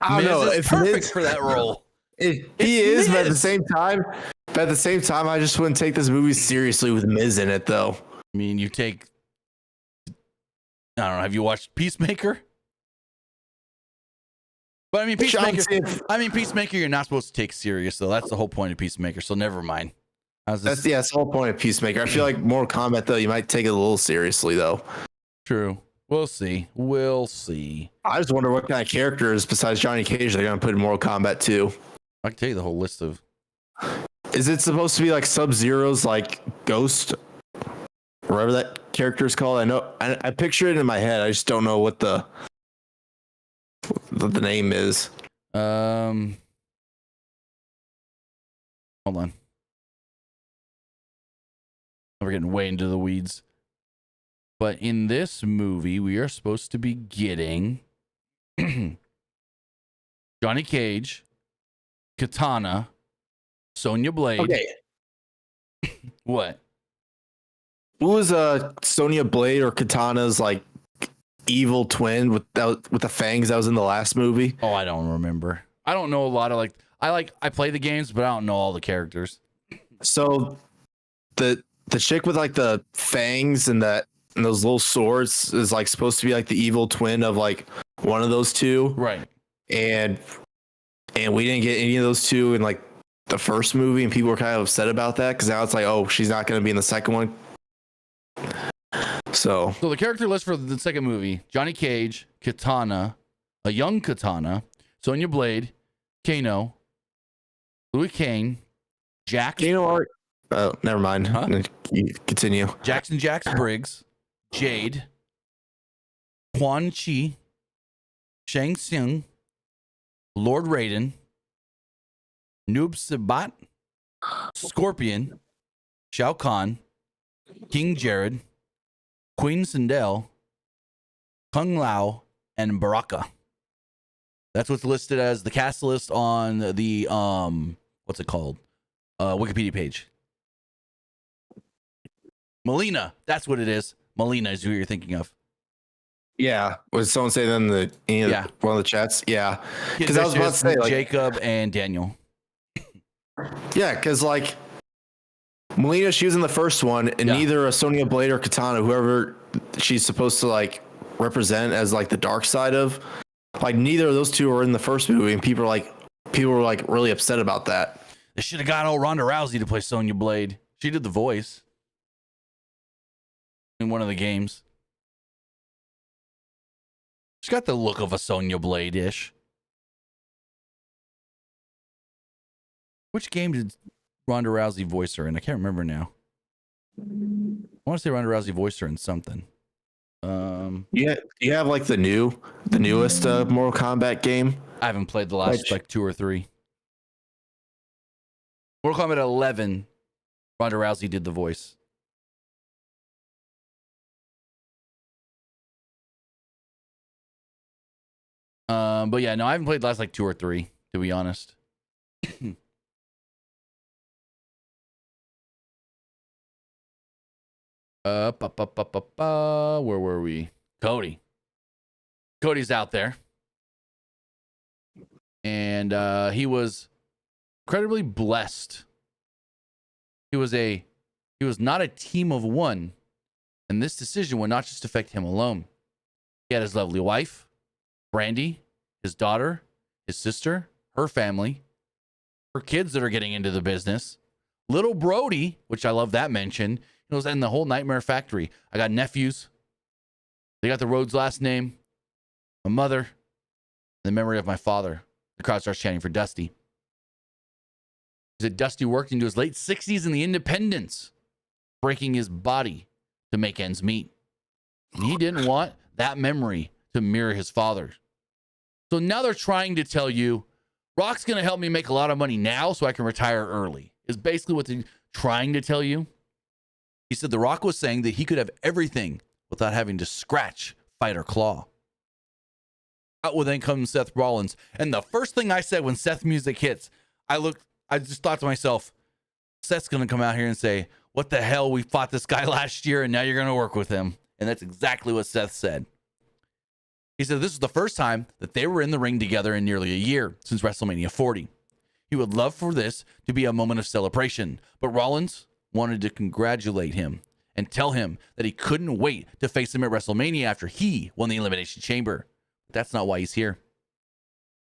I don't know. It's perfect for that role. He is, but at the same time, I just wouldn't take this movie seriously with Miz in it, though. I mean, I don't know. Have you watched Peacemaker? But I mean, Peacemaker, you're not supposed to take serious, though. That's the whole point of Peacemaker. So never mind. That's the whole point of Peacemaker. I feel like Mortal Kombat, though, you might take it a little seriously, though. True. We'll see. I just wonder what kind of characters besides Johnny Cage they're gonna put in Mortal Kombat 2. I can tell you the whole list of. Is it supposed to be like Sub-Zero's like Ghost, whatever that character is called? I know. I picture it in my head. I just don't know what the name is. Hold on. We're getting way into the weeds. But in this movie, we are supposed to be getting Johnny Cage, Katana, Sonya Blade. Okay. What? Who was Sonya Blade or Katana's like evil twin with the fangs that was in the last movie? Oh, I don't remember. I don't know a lot of I play the games, but I don't know all the characters. So the chick with like the fangs and those little swords is like supposed to be like the evil twin of like one of those two. Right. And we didn't get any of those two in like the first movie, and people were kind of upset about that because now it's like, oh, she's not going to be in the second one. So the character list for the second movie: Johnny Cage, Katana, a young Katana, Sonya Blade, Kano, Louis Kane, Jax. Kano oh, never mind. Huh? Continue. Jackson Jax Briggs, Jade, Quan Chi, Shang Tsung, Lord Raiden, Noob Sabat, Scorpion, Shao Kahn, King Jared, Queen Sindel, Kung Lao, and Baraka. That's what's listed as the cast list on the what's it called? Wikipedia page. Melina, that's what it is. Melina is who you're thinking of. Yeah, was someone say that in one of the chats? Yeah, because I was about to say like, Jacob and Daniel. Yeah, because like Melina, she was in the first one, and neither Sonya Blade or Katana, whoever she's supposed to like represent as like the dark side of, like neither of those two were in the first movie, and people were like really upset about that. They should have got old Ronda Rousey to play Sonya Blade. She did the voice in one of the games. She's got the look of a Sonya Blade-ish. Which game did Ronda Rousey voice her in? I can't remember now. I want to say Ronda Rousey voiced her in something. Yeah, do you have like the newest Mortal Kombat game? I haven't played the last like 2 or 3. Mortal Kombat 11, Ronda Rousey did the voice. But yeah, no, I haven't played the last like 2 or 3, to be honest. Where were we? Cody. Cody's out there. And he was incredibly blessed. He was not a team of one. And this decision would not just affect him alone. He had his lovely wife, Brandy, his daughter, his sister, her family, her kids that are getting into the business, little Brody, which I love that mention. It was in the whole Nightmare Factory. I got nephews. They got the Rhodes last name, my mother, the memory of my father. The crowd starts chanting for Dusty. He said Dusty worked into his late 60s in the independents, breaking his body to make ends meet. And he didn't want that memory to mirror his father. So now they're trying to tell you, Rock's going to help me make a lot of money now so I can retire early, is basically what they're trying to tell you. He said The Rock was saying that he could have everything without having to scratch, fight, or claw. Out with then comes Seth Rollins. And the first thing I said when Seth music hits, I just thought to myself, Seth's going to come out here and say, what the hell? We fought this guy last year and now you're going to work with him. And that's exactly what Seth said. He said this was the first time that they were in the ring together in nearly a year since WrestleMania 40. He would love for this to be a moment of celebration, but Rollins wanted to congratulate him and tell him that he couldn't wait to face him at WrestleMania after he won the Elimination Chamber. But that's not why he's here.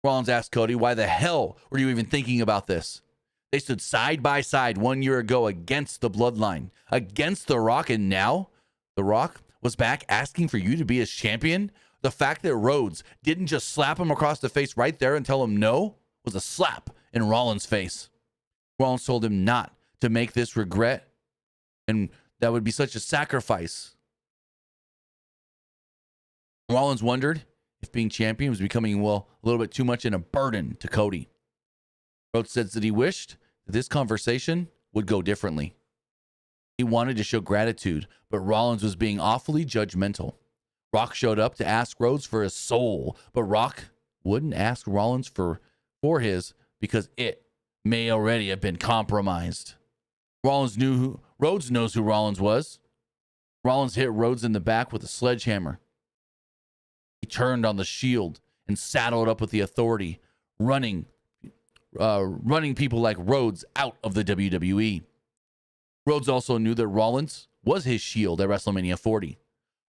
Rollins asked Cody, why the hell were you even thinking about this? They stood side by side 1 year ago against the Bloodline, against The Rock, and now The Rock was back asking for you to be his champion? The fact that Rhodes didn't just slap him across the face right there and tell him no was a slap in Rollins' face. Rollins told him not to make this regret, and that would be such a sacrifice. Rollins wondered if being champion was becoming, well, a little bit too much and a burden to Cody. Rhodes says that he wished that this conversation would go differently. He wanted to show gratitude, but Rollins was being awfully judgmental. Rock showed up to ask Rhodes for his soul, but Rock wouldn't ask Rollins for his because it may already have been compromised. Rhodes knows who Rollins was. Rollins hit Rhodes in the back with a sledgehammer. He turned on the Shield and saddled up with the Authority, running people like Rhodes out of the WWE. Rhodes also knew that Rollins was his Shield at WrestleMania 40.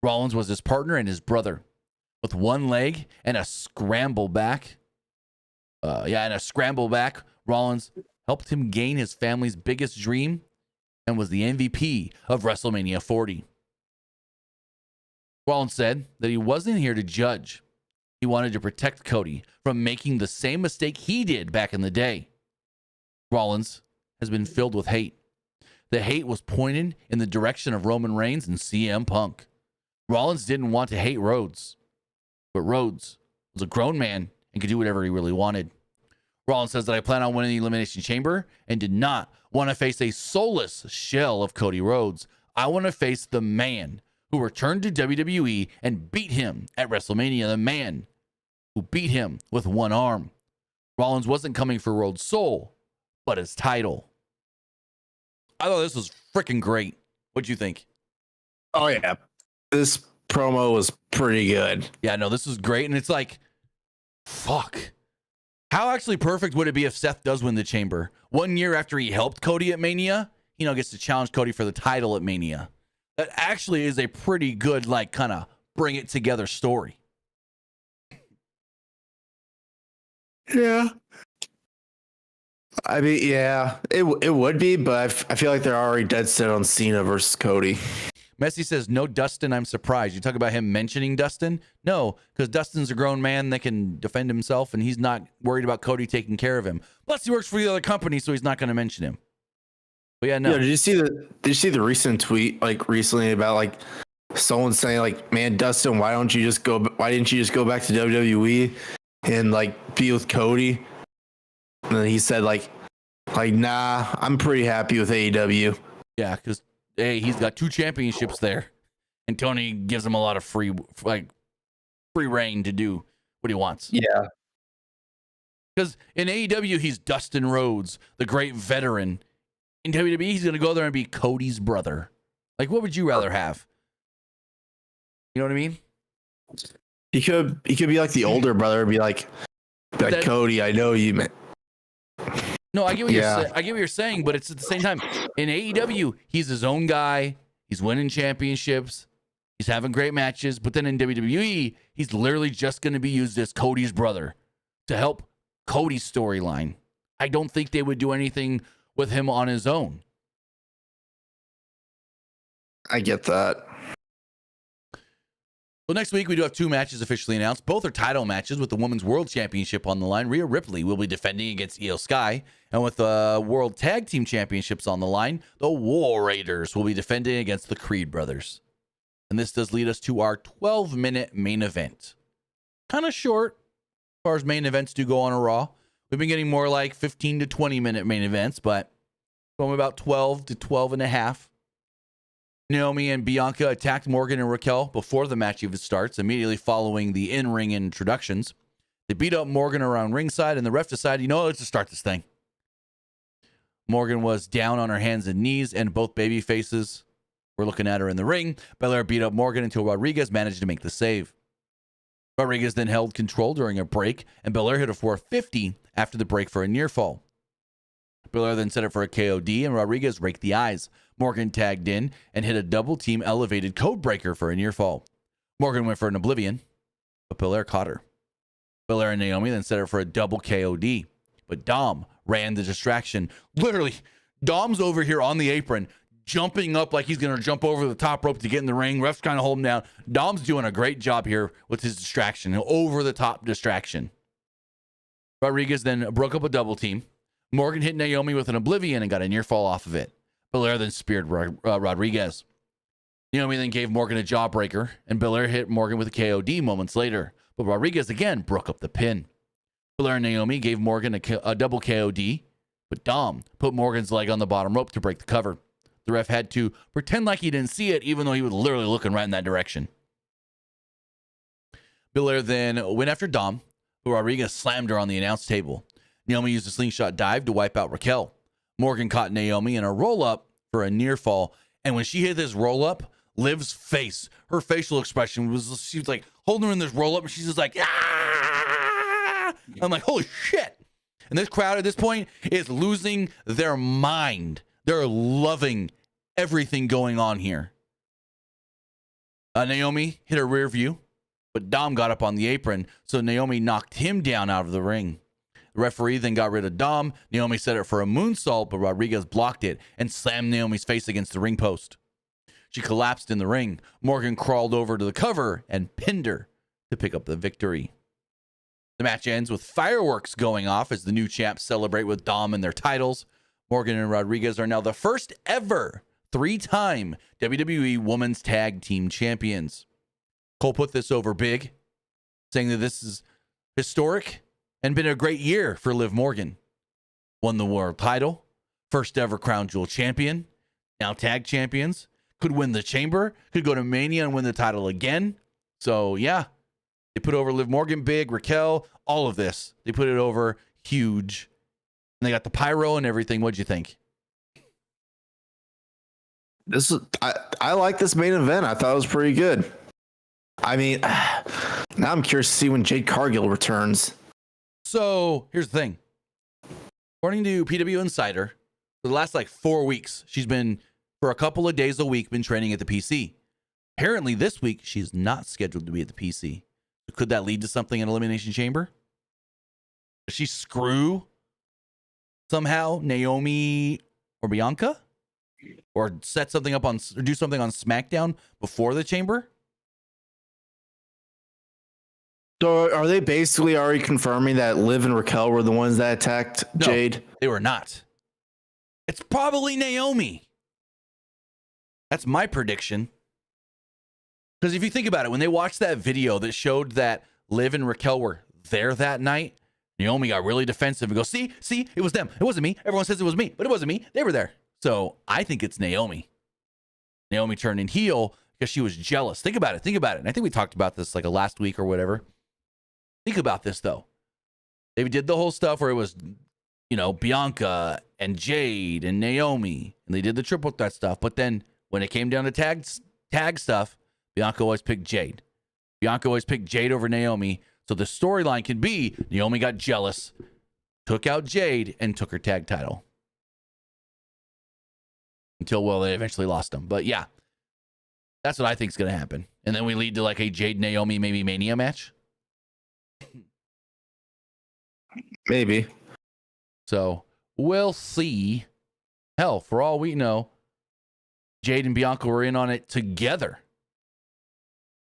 Rollins was his partner and his brother. With one leg and a scramble back, Rollins helped him gain his family's biggest dream and was the MVP of WrestleMania 40. Rollins said that he wasn't here to judge. He wanted to protect Cody from making the same mistake he did back in the day. Rollins has been filled with hate. The hate was pointed in the direction of Roman Reigns and CM Punk. Rollins didn't want to hate Rhodes, but Rhodes was a grown man and could do whatever he really wanted. Rollins says that I plan on winning the Elimination Chamber and did not want to face a soulless shell of Cody Rhodes. I want to face the man who returned to WWE and beat him at WrestleMania, the man who beat him with one arm. Rollins wasn't coming for Rhodes' soul, but his title. I thought this was freaking great. What'd you think? Oh, yeah. This promo was pretty good. Yeah, no, this was great. And it's like, fuck. How actually perfect would it be if Seth does win the chamber? 1 year after he helped Cody at Mania, gets to challenge Cody for the title at Mania. That actually is a pretty good, kind of bring it together story. Yeah. I mean, yeah, it would be, but I feel like they're already dead set on Cena versus Cody. Messi says, no, Dustin, I'm surprised. You talk about him mentioning Dustin? No, because Dustin's a grown man that can defend himself, and he's not worried about Cody taking care of him. Plus, he works for the other company, so he's not going to mention him. But yeah, no. Yeah, did you see the recent tweet recently about someone saying man, Dustin, why didn't you just go back to WWE and be with Cody? And then he said nah, I'm pretty happy with AEW. Yeah, because he's got 2 championships there, and Tony gives him a lot of free reign to do what he wants. Yeah, because in AEW he's Dustin Rhodes, the great veteran. In WWE he's gonna go there and be Cody's brother. What would you rather have? You know what I mean? He could be like the older brother, be like Cody, I know you, man. No, I get what I get what you're saying, but it's at the same time in AEW, he's his own guy. He's winning championships. He's having great matches. But then in WWE, he's literally just going to be used as Cody's brother to help Cody's storyline. I don't think they would do anything with him on his own. I get that. Well, next week, we do have 2 matches officially announced. Both are title matches with the Women's World Championship on the line. Rhea Ripley will be defending against Io Sky. And with the World Tag Team Championships on the line, the War Raiders will be defending against the Creed Brothers. And this does lead us to our 12-minute main event. Kind of short as far as main events do go on a Raw. We've been getting more like 15 to 20-minute main events, but from about 12 to 12 and a half. Naomi and Bianca attacked Morgan and Raquel before the match even starts, immediately following the in-ring introductions. They beat up Morgan around ringside, and the ref decided, you know what, let's just start this thing. Morgan was down on her hands and knees, and both baby faces were looking at her in the ring. Belair beat up Morgan until Rodriguez managed to make the save. Rodriguez then held control during a break, and Belair hit a 450 after the break for a near fall. Belair then set it for a KOD, and Rodriguez raked the eyes. Morgan tagged in and hit a double-team elevated code breaker for a near fall. Morgan went for an oblivion, but Belair caught her. Belair and Naomi then set her for a double KOD, but Dom ran the distraction. Literally, Dom's over here on the apron, jumping up like he's going to jump over the top rope to get in the ring. Ref's kind of holding down. Dom's doing a great job here with his distraction, over-the-top distraction. Rodriguez then broke up a double team. Morgan hit Naomi with an oblivion and got a near fall off of it. Belair then speared Rodriguez. Naomi then gave Morgan a jawbreaker, and Belair hit Morgan with a KOD moments later. But Rodriguez again broke up the pin. Belair and Naomi gave Morgan a double KOD, but Dom put Morgan's leg on the bottom rope to break the cover. The ref had to pretend like he didn't see it, even though he was literally looking right in that direction. Belair then went after Dom, but Rodriguez slammed her on the announce table. Naomi used a slingshot dive to wipe out Raquel. Morgan caught Naomi in a roll-up for a near fall. And when she hit this roll-up, Liv's face, her facial expression was, she was like holding her in this roll-up, and she's just like, ah! I'm like, holy shit. And this crowd at this point is losing their mind. They're loving everything going on here. Naomi hit her rear view, but Dom got up on the apron, so Naomi knocked him down out of the ring. The referee then got rid of Dom. Naomi set it for a moonsault, but Rodriguez blocked it and slammed Naomi's face against the ring post. She collapsed in the ring. Morgan crawled over to the cover and pinned her to pick up the victory. The match ends with fireworks going off as the new champs celebrate with Dom and their titles. Morgan and Rodriguez are now the first ever 3-time WWE Women's Tag Team Champions. Cole put this over big, saying that this is historic and been a great year for Liv Morgan. Won the world title, first ever crown jewel champion, now tag champions, could win the chamber, could go to Mania and win the title again. So yeah, they put over Liv Morgan big, Raquel, all of this. They put it over huge. And they got the pyro and everything. What'd you think? I like this main event. I thought it was pretty good. I mean, now I'm curious to see when Jade Cargill returns. So here's the thing. According to PWU Insider, for the last 4 weeks, she's been, for a couple of days a week, been training at the PC. Apparently this week, she's not scheduled to be at the PC. Could that lead to something in Elimination Chamber? Does she screw somehow Naomi or Bianca? Or set something up on, or do something on SmackDown before the Chamber? So are they basically already confirming that Liv and Raquel were the ones that attacked Jade? They were not. It's probably Naomi. That's my prediction. Because if you think about it, when they watched that video that showed that Liv and Raquel were there that night, Naomi got really defensive and goes, see, it was them. It wasn't me. Everyone says it was me, but it wasn't me. They were there. So I think it's Naomi. Naomi turned in heel because she was jealous. Think about it. And I think we talked about this like a last week or whatever. Think about this, though. They did the whole stuff where it was, Bianca and Jade and Naomi, and they did the triple threat stuff. But then when it came down to tag stuff, Bianca always picked Jade. Bianca always picked Jade over Naomi. So the storyline can be Naomi got jealous, took out Jade, and took her tag title. Until, well, they eventually lost them. But yeah, that's what I think is going to happen. And then we lead to like a Jade Naomi maybe Mania match. Maybe. So we'll see. Hell, for all we know, Jade and Bianca were in on it together.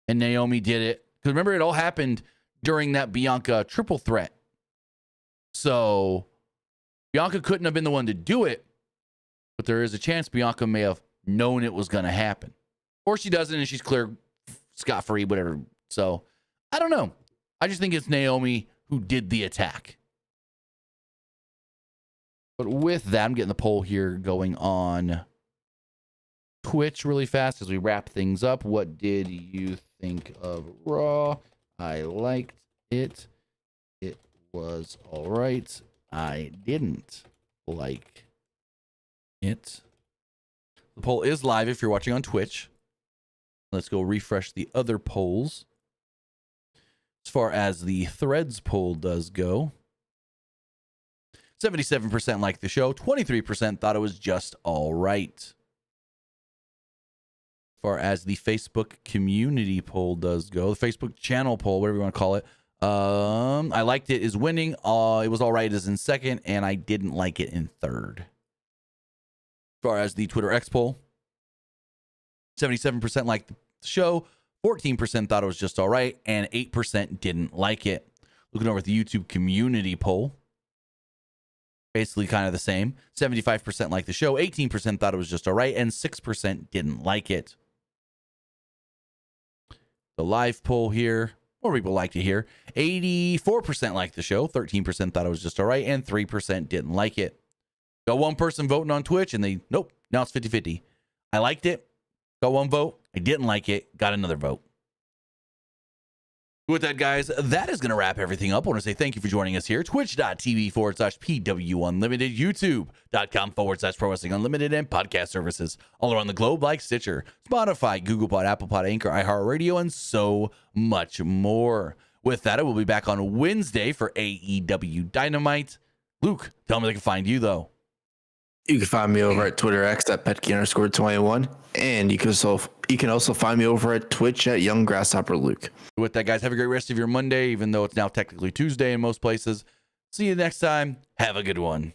And Naomi did it. Because remember, it all happened during that Bianca triple threat. So Bianca couldn't have been the one to do it. But there is a chance Bianca may have known it was going to happen. Or she doesn't and she's clear, scot-free, whatever. So I don't know. I just think it's Naomi who did the attack. But with that, I'm getting the poll here going on Twitch really fast as we wrap things up. What did you think of Raw? I liked it. It was all right. I didn't like it. The poll is live if you're watching on Twitch. Let's go refresh the other polls. As far as the Threads poll does go, 77% liked the show. 23% thought it was just all right. As far as the Facebook community poll does go, the Facebook channel poll, whatever you want to call it, I liked it is winning. It was all right is in second, and I didn't like it in third. As far as the Twitter X poll, 77% liked the show, 14% thought it was just all right, and 8% didn't like it. Looking over at the YouTube community poll, basically kind of the same. 75% liked the show, 18% thought it was just all right, and 6% didn't like it. The live poll here, more people like to hear. 84% liked the show, 13% thought it was just all right, and 3% didn't like it. Got one person voting on Twitch, and nope, now it's 50-50. I liked it, got one vote. I didn't like it, got another vote. With that, guys, that is going to wrap everything up. I want to say thank you for joining us here. Twitch.tv/PWU Unlimited, YouTube.com/Pro Wrestling Unlimited, and podcast services all around the globe like Stitcher, Spotify, Google Pod, Apple Pod, Anchor, iHeartRadio, and so much more. With that, I will be back on Wednesday for AEW Dynamite. Luke, tell me they can find you, though. You can find me over at Twitter X at Petke_21. And you can also find me over at Twitch at Young Grasshopper Luke. With that, guys, have a great rest of your Monday, even though it's now technically Tuesday in most places. See you next time. Have a good one.